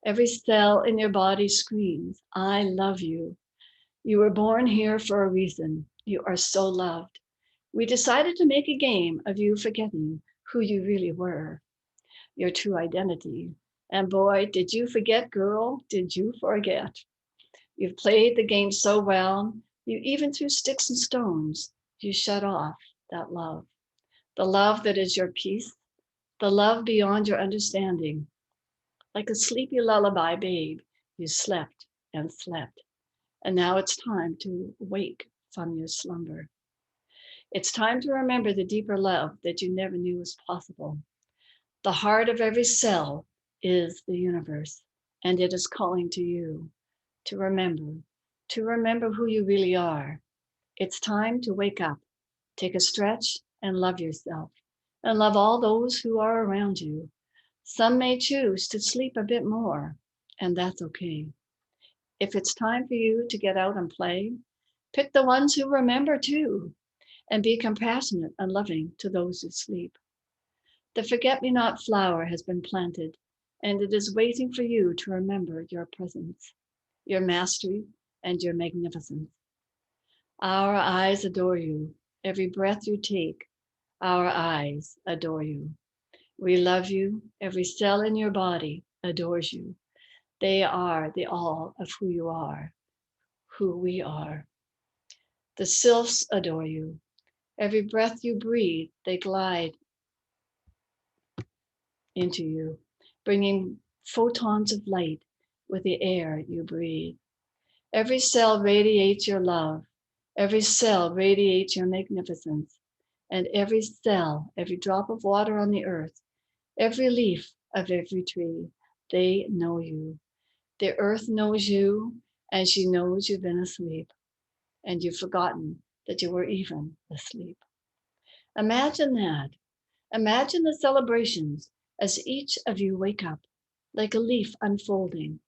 Every cell in your body screams, I love you. You were born here for a reason. You are so loved. We decided to make a game of you forgetting who you really were, your true identity. And boy, did you forget, girl, did you forget? You've played the game so well, you even threw sticks and stones, you shut off that love. The love that is your peace, the love beyond your understanding. Like a sleepy lullaby, babe, you slept and slept. And now it's time to wake from your slumber. It's time to remember the deeper love that you never knew was possible. The heart of every cell is the universe, and it is calling to you to remember who you really are. It's time to wake up, take a stretch, and love yourself, and love all those who are around you. Some may choose to sleep a bit more, and that's okay. If it's time for you to get out and play, pick the ones who remember too, and be compassionate and loving to those who sleep. The forget-me-not flower has been planted, and it is waiting for you to remember your presence, your mastery, and your magnificence. Our eyes adore you. Every breath you take, our eyes adore you. We love you. Every cell in your body adores you. They are the all of who you are, who we are. The sylphs adore you. Every breath you breathe, they glide into you, bringing photons of light with the air you breathe. Every cell radiates your love. Every cell radiates your magnificence. And every cell, every drop of water on the earth, every leaf of every tree, they know you. The earth knows you, and she knows you've been asleep, and you've forgotten that you were even asleep. Imagine that. Imagine the celebrations as each of you wake up, like a leaf unfolding.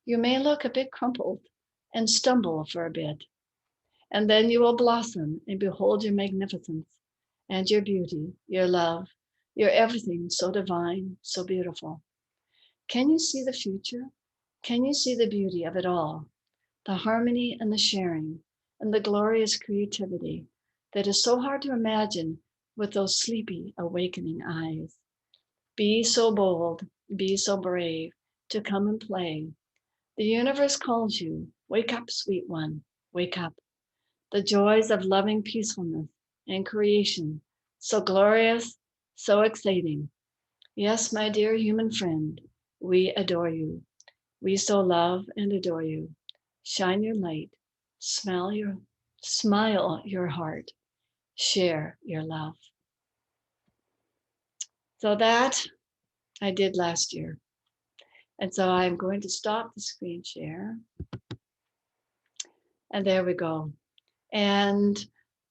You may look a bit crumpled and stumble for a bit, and then you will blossom and behold your magnificence and your beauty, your love, your everything so divine, so beautiful. Can you see the future? Can you see the beauty of it all? The harmony and the sharing and the glorious creativity that is so hard to imagine with those sleepy, awakening eyes. Be so bold, be so brave to come and play. The universe calls you. Wake up, sweet one, wake up. The joys of loving peacefulness and creation, so glorious, so exciting. Yes, my dear human friend, we adore you. We so love and adore you. Shine your light, smile your heart, share your love. So that I did last year. And so I'm going to stop the screen share. And there we go. And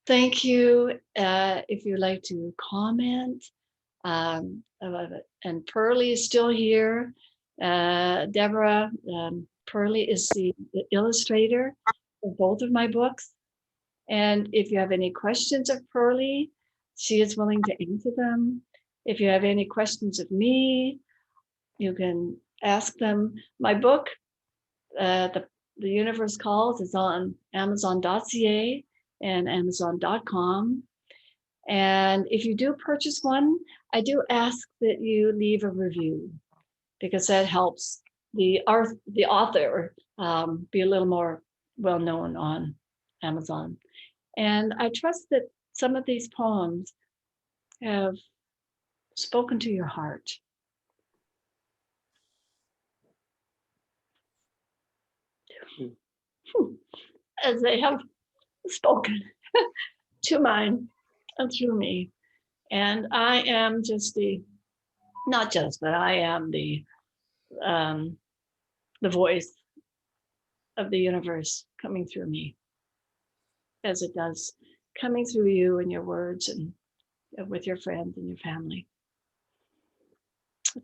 thank you. If you'd like to comment, and Pearlie is still here. Deborah, Pearlie is the illustrator for both of my books. And if you have any questions of Pearlie, she is willing to answer them. If you have any questions of me, you can ask them. My book, the Universe Calls, is on Amazon.ca and Amazon.com. And if you do purchase one, I do ask that you leave a review because that helps the author be a little more well known on Amazon. And I trust that some of these poems have spoken to your heart. as they have spoken to mine and through me. And I am just but I am the voice of the universe coming through me, as it does coming through you and your words and with your friends and your family.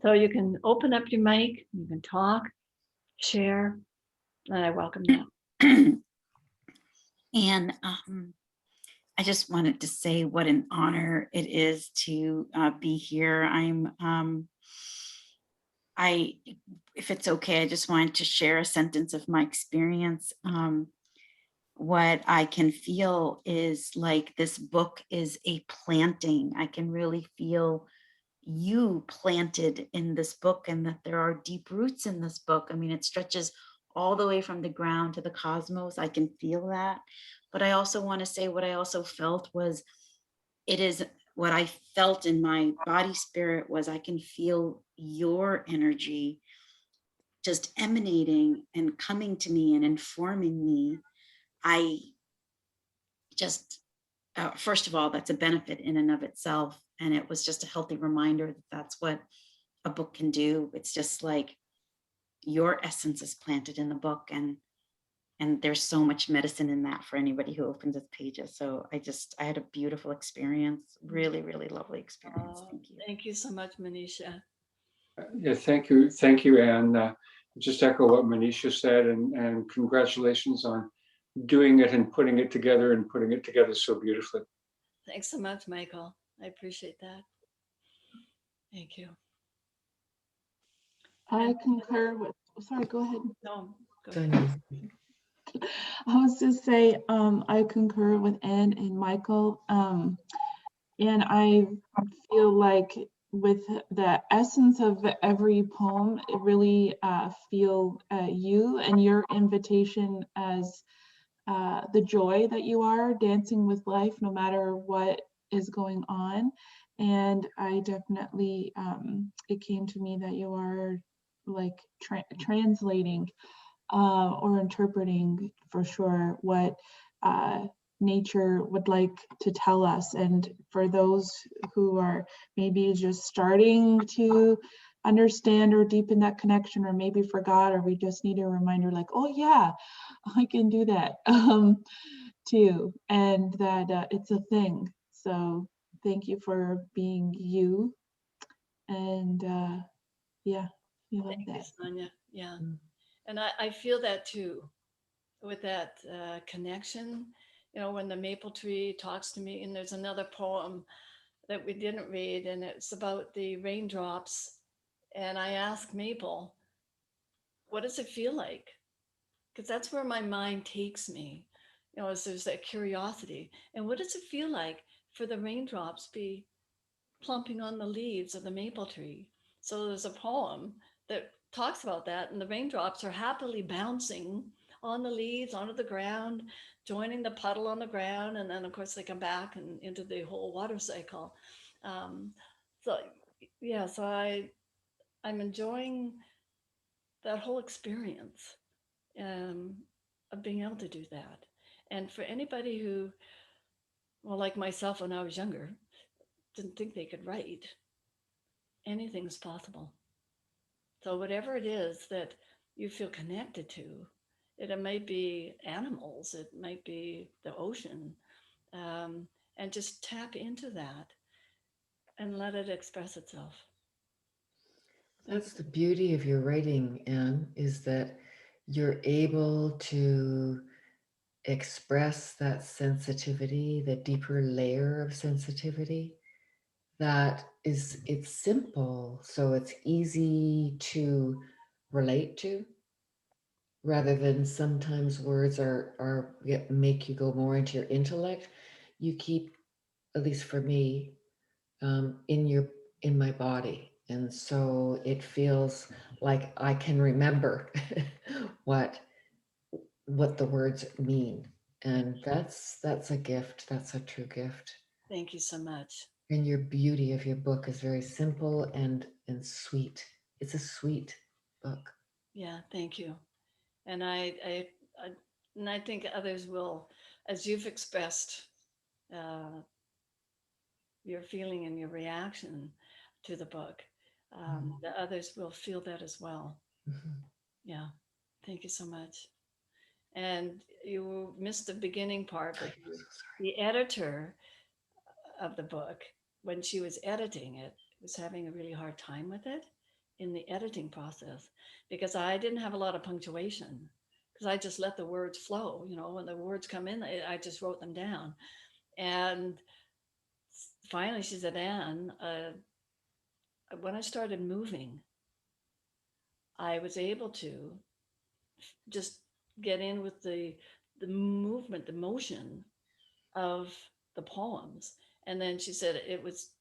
So you can open up your mic, you can talk, share, and I welcome that. And I just wanted to say what an honor it is to be here. If it's okay, I just wanted to share a sentence of my experience. What I can feel is like this book is a planting. I can really feel you planted in this book, and that there are deep roots in this book. I mean, it stretches all the way from the ground to the cosmos. I can feel that. But I also want to say what I also felt was, it is what I felt in my body spirit was, I can feel your energy just emanating and coming to me and informing me. I just, first of all, that's a benefit in and of itself. And it was just a healthy reminder that that's what a book can do. It's just like your essence is planted in the book, and there's so much medicine in that for anybody who opens its pages. So I had a beautiful experience, really, really lovely experience. Thank you. Thank you so much, Manisha. Yeah, thank you, Anne. Just echo what Manisha said, and congratulations on doing it and putting it together so beautifully. Thanks so much, Michael. I appreciate that. Thank you. I concur with, sorry, go ahead. No, go So ahead. I was just say, I concur with Ann and Michael. And I feel like with the essence of every poem, it really feel you and your invitation as the joy that you are dancing with life, no matter what is going on. And I definitely, it came to me that you are like translating or interpreting for sure what nature would like to tell us. And for those who are maybe just starting to understand or deepen that connection, or maybe forgot, or we just need a reminder like, oh yeah, I can do that too, and that it's a thing. So thank you for being you. And yeah, we love Thank you, that. Sonia. Yeah. And I feel that too, with that connection. You know, when the maple tree talks to me, and there's another poem that we didn't read, and it's about the raindrops. And I ask Maple, what does it feel like? Because that's where my mind takes me. You know, as there's that curiosity. And what does it feel like for the raindrops be plumping on the leaves of the maple tree? So there's a poem that talks about that, and the raindrops are happily bouncing on the leaves, onto the ground, joining the puddle on the ground, and then of course they come back and into the whole water cycle. Um, so yeah, so I'm enjoying that whole experience um, of being able to do that. And for anybody who, well, like myself when I was younger, didn't think they could write, anything's possible. So whatever it is that you feel connected to, it might be animals, it might be the ocean, um, and just tap into that and let it express itself. that's the beauty of your writing, Anne, is that you're able to express that sensitivity, the deeper layer of sensitivity that is, it's simple, so it's easy to relate to, rather than sometimes words make you go more into your intellect. You keep, at least for me, in my body, and so it feels like I can remember what the words mean, and that's a gift. That's a true gift. Thank you so much. And your beauty of your book is very simple and sweet. It's a sweet book. Yeah, thank you. And I And I think others will, as you've expressed uh, your feeling and your reaction to the book, the others will feel that as well. Mhm. Yeah. Thank you so much. And you missed the beginning part, I but know, so sorry. the editor of the book, when she was editing it, was having a really hard time with it in the editing process because I didn't have a lot of punctuation because I just let the words flow. You know, when the words come in, I just wrote them down. And finally, she said, Anne, when I started moving, I was able to just get in with the movement, the motion of the poems. And then she said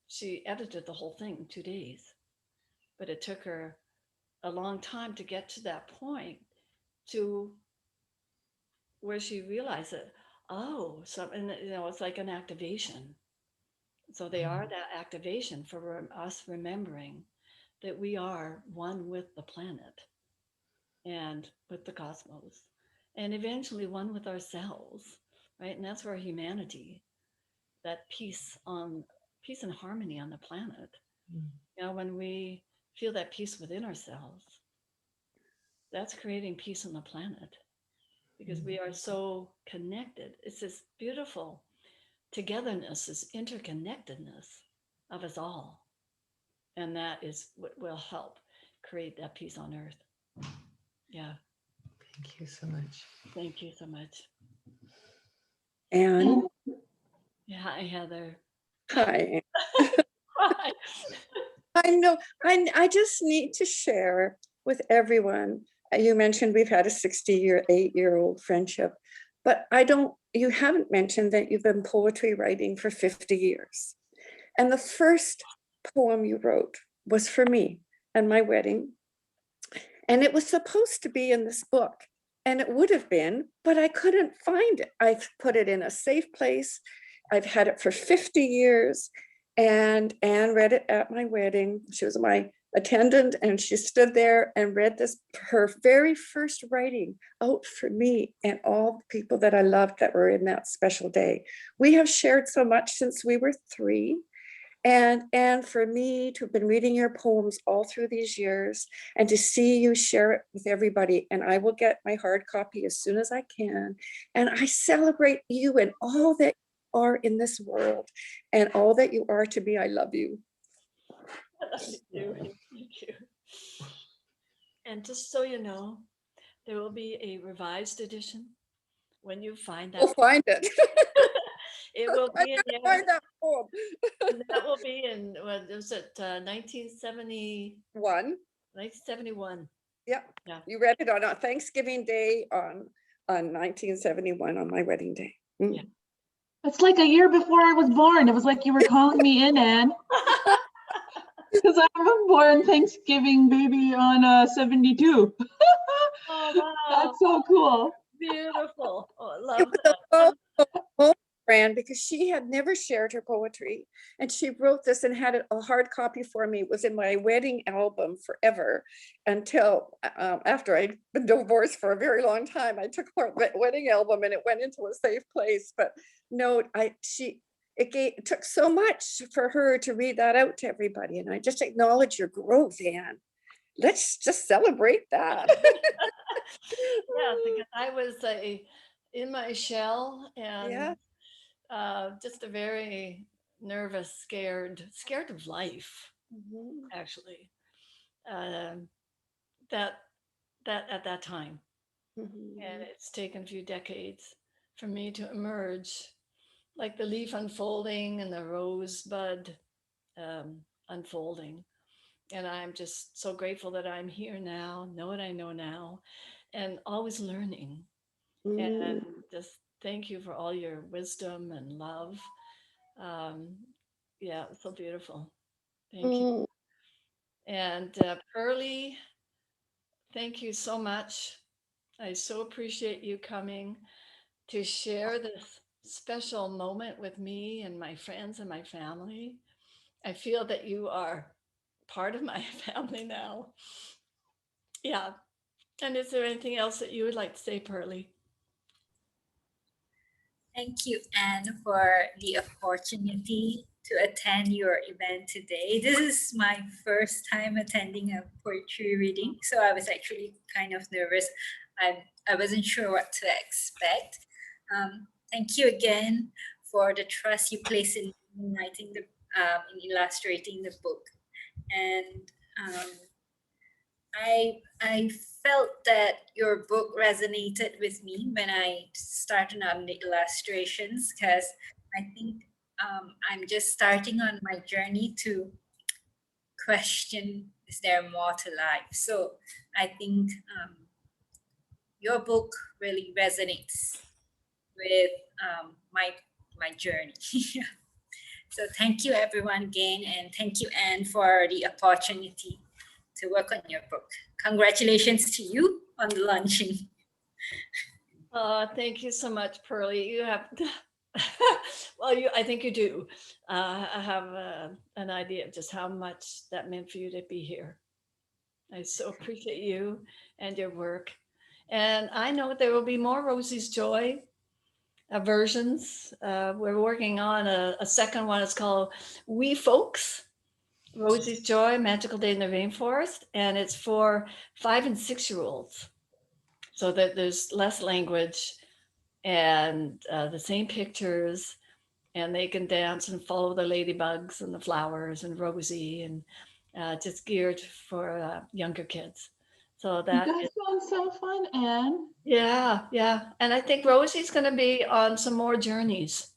she edited the whole thing in 2 days, but it took her a long time to get to that point to where she realized that, oh, so, and you know, it's like an activation. So they are that activation for us remembering that we are one with the planet and with the cosmos and eventually one with ourselves, right? And that's where humanity, that peace and harmony on the planet. Mm. You know, when we feel that peace within ourselves, that's creating peace on the planet because we are so connected. It's this beautiful togetherness, this interconnectedness of us all. And that is what will help create that peace on earth. Yeah. Thank you so much. Thank you so much. And Yeah. Hi, Heather. hi. Hi. I know, I just need to share with everyone. You mentioned we've had a 8-year-old friendship, but you haven't mentioned that you've been poetry writing for 50 years. And the first poem you wrote was for me and my wedding. And it was supposed to be in this book. And it would have been, but I couldn't find it. I've put it in a safe place. I've had it for 50 years. And Anne read it at my wedding. She was my attendant and she stood there and read this, her very first writing out for me and all the people that I loved that were in that special day. We have shared so much since we were 3. And for me to have been reading your poems all through these years and to see you share it with everybody, and I will get my hard copy as soon as I can. And I celebrate you and all that you are in this world and all that you are to me. I love you. Thank you. Thank you. And just so you know, there will be a revised edition when you find We'll that. find it. It will I'm be in gonna there. find that poem. And that will be in, what was it, 1970, 1971. Yeah, Yeah. you read it on a Thanksgiving Day on 1971 on my wedding day. Yeah. It's like a year before I was born. It was like you were calling me in, Anne. Because I was born Thanksgiving baby on 72. Oh, wow. That's so cool. Beautiful. Oh, I It love was that. a moment, Fran, because she had never shared her poetry. And she wrote this and had a hard copy for me. It was in my wedding album forever until after I'd been divorced for a very long time. I took her wedding album and it went into a safe place. But no, it took so much for her to read that out to everybody. And I just acknowledge your growth, Anne. Let's just celebrate that. Yeah, because I was in my shell Yeah. and just a very nervous, scared of life, Mhm. actually. Um, that at that time, and Mhm. it's taken a few decades for me to emerge, like the leaf unfolding and the rosebud unfolding. And I'm just so grateful that I'm here now, know what I know now, and always learning. And Mm. just thank you for all your wisdom and love. Um, yeah, so beautiful. Thank you. Mm. And Pearlie, thank you so much. I so appreciate you coming to share this special moment with me and my friends and my family. I feel that you are part of my family now. Yeah. And is there anything else that you would like to say, Pearlie? Thank you, Anne, for the opportunity to attend your event today. This is my first time attending a poetry reading, so I was actually kind of nervous. I wasn't sure what to expect. Thank you again for the trust you place in writing in illustrating the book, and um, I felt that your book resonated with me when I started on the illustrations, because I think I'm just starting on my journey to question, is there more to life? So I think your book really resonates with my journey. So thank you everyone again, and thank you, Anne, for the opportunity to work on your book. Congratulations to you on the launching. Thank you so much, Pearlie. You have, well, I think you do. I have an idea of just how much that meant for you to be here. I so appreciate you and your work. And I know there will be more Rosie's Joy versions. We're working on a second one. It's called We Folks, Rosie's Joy, Magical Day in the Rainforest. And it's for 5 and 6-year-olds. So that there's less language and the same pictures, and they can dance and follow the ladybugs and the flowers and Rosie, and just geared for younger kids. So that sounds so fun, Anne. yeah, and I think Rosie's going to be on some more journeys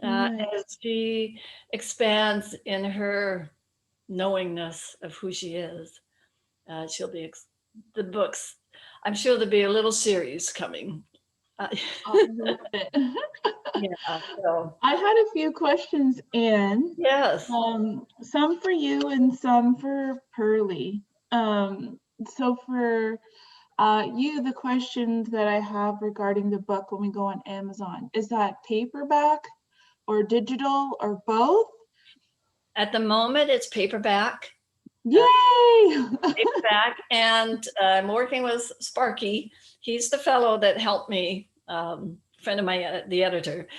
Nice. as she expands in her knowingness of who she is. She'll be the books. I'm sure there'll be a little series coming. I love it. Yeah. So I had a few questions, Anne. yes. Some for you and some for Pearlie. So for you, the questions that I have regarding the book when we go on Amazon, is that paperback or digital or both? At the moment, it's paperback. Yay! Paperback, and I'm working with Sparky. He's the fellow that helped me, friend of my the editor,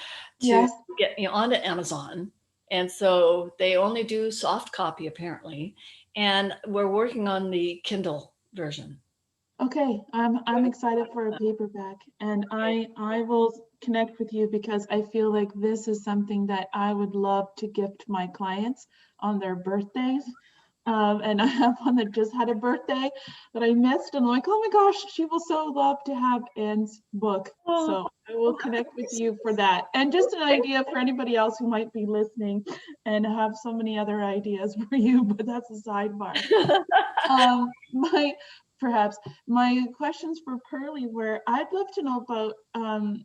to Yes. get me onto Amazon. And so they only do soft copy apparently, and we're working on the Kindle version. Okay, I'm excited for a paperback, and I will connect with you because I feel like this is something that I would love to gift my clients on their birthdays. And I have one that just had a birthday that I missed, and I'm like, oh my gosh, she will so love to have Anne's book. So I will connect with you for that. And just an idea for anybody else who might be listening and have so many other ideas for you, but that's a sidebar. My questions for Pearlie were, I'd love to know about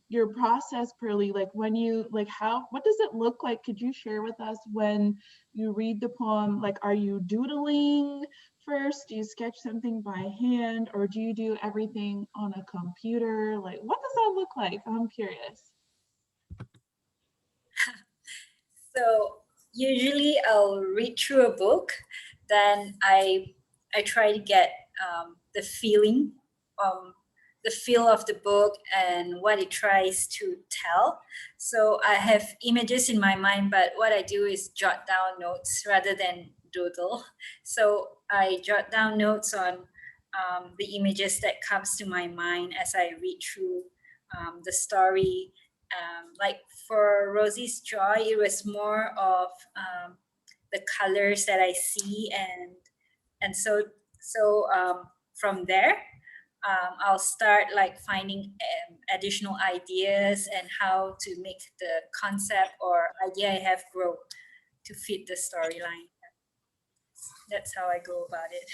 your process, Pearlie, like when you, what does it look like? Could you share with us when you read the poem? Like, are you doodling first? Do you sketch something by hand, or do you do everything on a computer? Like, what does that look like? I'm curious. So usually I'll read through a book, then I try to get the feeling, the feel of the book and what it tries to tell. So I have images in my mind, but what I do is jot down notes rather than doodle. So I jot down notes on the images that comes to my mind as I read through the story. Like for Rosie's Joy, it was more of the colors that I see, and so from there, I'll start like finding additional ideas and how to make the concept or idea I have grow to fit the storyline. That's how I go about it.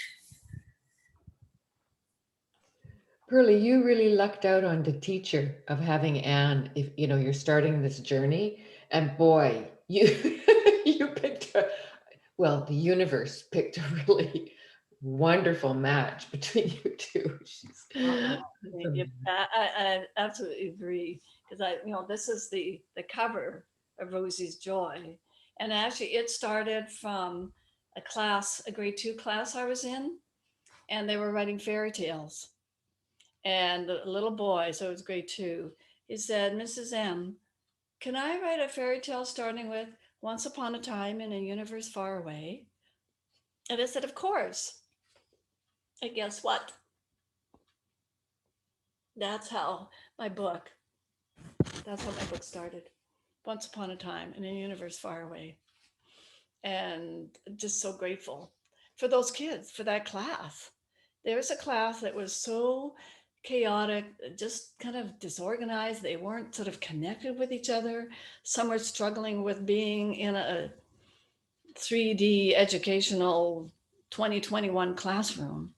Pearlie, you really lucked out on the teacher of having Anne. If you know you're starting this journey, and boy, you you picked well, the universe picked a really wonderful match between you two. I absolutely agree, because this is the cover of Rosie's Joy, and actually it started from a grade 2 class I was in, and they were writing fairy tales, and the little boy, so it was grade 2, He said, Mrs. M, can I write a fairy tale starting with once upon a time in a universe far away? And I said, of course. And guess what? That's how my book started. Once upon a time in a universe far away. And just so grateful for those kids, for that class. There's a class that was so chaotic, just kind of disorganized. They weren't sort of connected with each other. Some were struggling with being in a 3D educational 2021 classroom,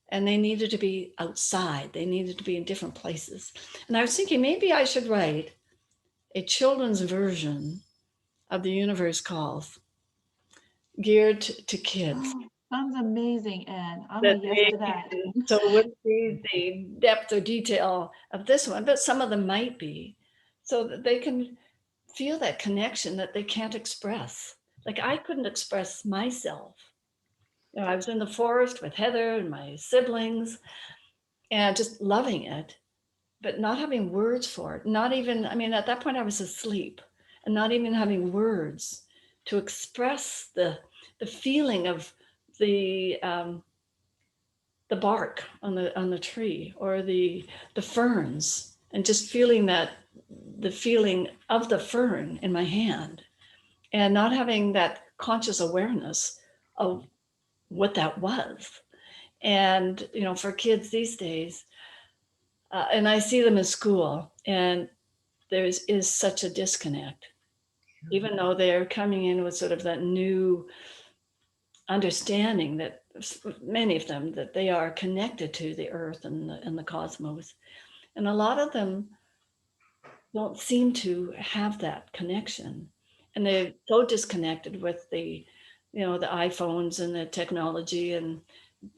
and they needed to be outside. They needed to be in different places. And I was thinking maybe I should write a children's version of The Universe Calls, geared to kids. Sounds amazing, Anne. I'm a yes to that. So it wouldn't be the depth or detail of this one, but some of them might be, so that they can feel that connection that they can't express. Like I couldn't express myself. You know, I was in the forest with Heather and my siblings and just loving it, but not having words for it. Not even, I mean, at that point I was asleep and not even having words to express the feeling of the bark on the tree or the ferns, and just feeling that, the feeling of the fern in my hand, and not having that conscious awareness of what that was. And you know, for kids these days, and I see them in school, and there is such a disconnect, even though they're coming in with sort of that new understanding that many of them, that they are connected to the earth and the cosmos. And a lot of them don't seem to have that connection. And they're so disconnected with the, you know, the iPhones and the technology. And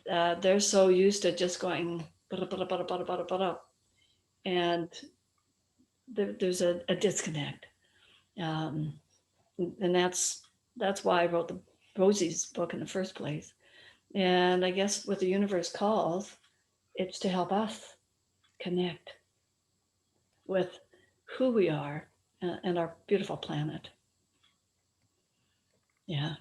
they're so used to just going, bada, bada, bada, bada, bada, bada. And there's a disconnect. And that's why I wrote the Rosie's book in the first place. And I guess what The Universe Calls, it's to help us connect with who we are and our beautiful planet. Yeah.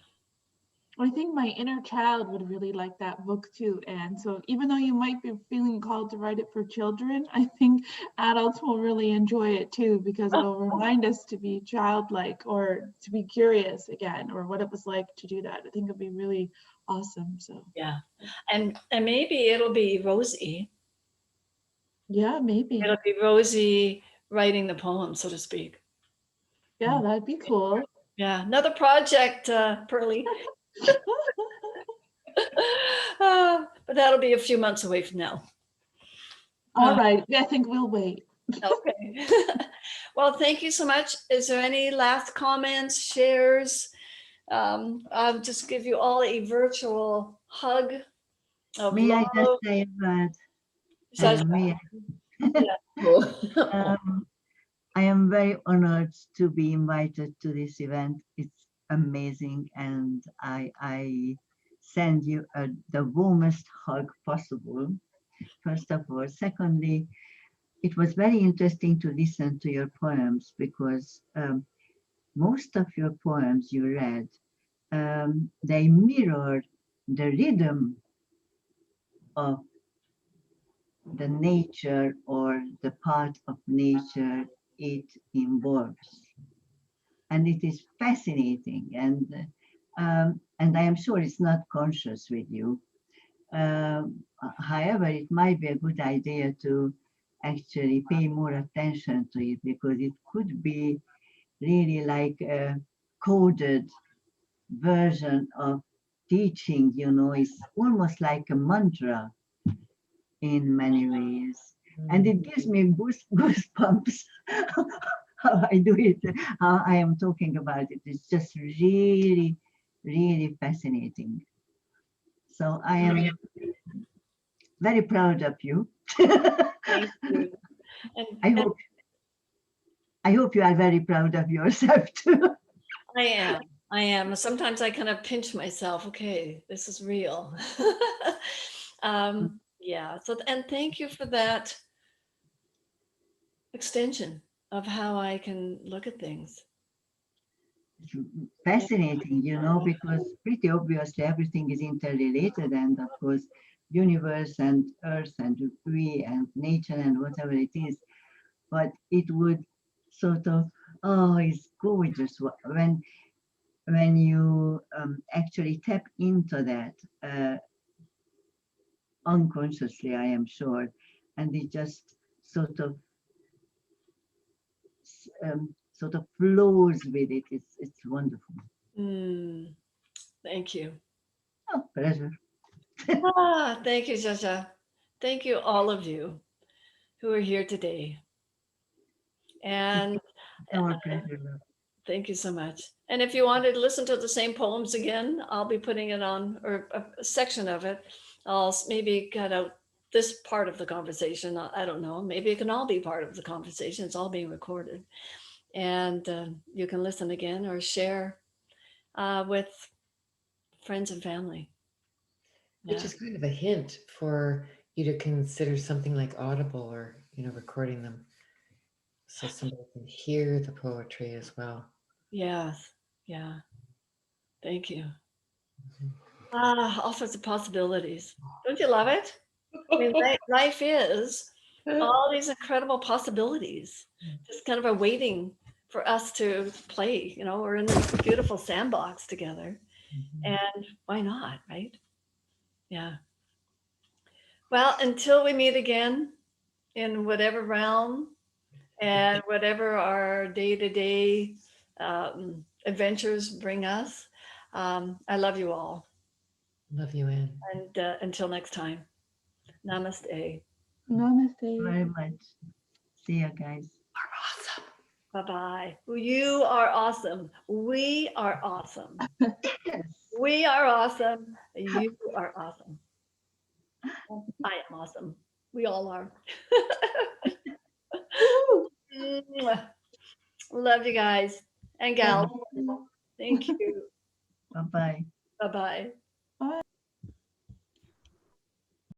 I think my inner child would really like that book too, Anne. So even though you might be feeling called to write it for children, I think adults will really enjoy it too, because it'll remind us to be childlike or to be curious again, or what it was like to do that. I think it'd be really awesome. So Yeah. And maybe it'll be Rosie. yeah, maybe. It'll be Rosie writing the poem, so to speak. Yeah, that'd be cool. Yeah. Another project, Pearlie. But that'll be a few months away from now. All right. I think we'll wait. Okay. Well, thank you so much. Is there any last comments, shares? I'll just give you all a virtual hug of May love. I just say a word? May I? I am very honored to be invited to this event. It's amazing, and I send you the warmest hug possible, first of all. Secondly, it was very interesting to listen to your poems, because most of your poems you read, they mirrored the rhythm of the nature or the part of nature it involves. And it is fascinating, and I am sure it's not conscious with you. However, it might be a good idea to actually pay more attention to it, because it could be really like a coded version of teaching, you know. It's almost like a mantra in many ways. And it gives me goosebumps how I do it, how I am talking about it. It's just really, really fascinating. So I am very proud of you. Thank you. And I hope you are very proud of yourself too. I am. Sometimes I kind of pinch myself. Okay, this is real. Yeah. So, and thank you for that extension of how I can look at things. It's fascinating, you know, because pretty obviously everything is interrelated, and of course, universe and earth and we and nature and whatever it is. But it would sort of, oh, it's gorgeous when you actually tap into that unconsciously, I am sure, and it just sort of flows with it. It's wonderful. Thank you. Oh, pleasure. Thank you, Jaja. Thank you, all of you who are here today. And Our pleasure, love. thank you so much. And if you wanted to listen to the same poems again, I'll be putting it on, or a section of it. I'll maybe cut out this part of the conversation. I don't know. Maybe it can all be part of the conversation. It's all being recorded. And you can listen again or share with friends and family. Which Yeah. is kind of a hint for you to consider something like Audible or, recording them so somebody can hear the poetry as well. Yes. Yeah. Thank you. Mhm. All sorts of possibilities. Don't you love it? I mean, life is all these incredible possibilities, just kind of are waiting for us to play. We're in this beautiful sandbox together, Mhm. and why not, right? Yeah. Well, until we meet again in whatever realm and whatever our day-to-day adventures bring us, I love you all. Love you, Ann. And until next time, namaste. Namaste. Very much. See you guys. Awesome. Bye-bye. You are awesome. We are awesome. Yes. We are awesome. You are awesome. I am awesome. We all are. Mwah. Love you guys and gals. Love you. Thank you. Bye-bye. Bye-bye.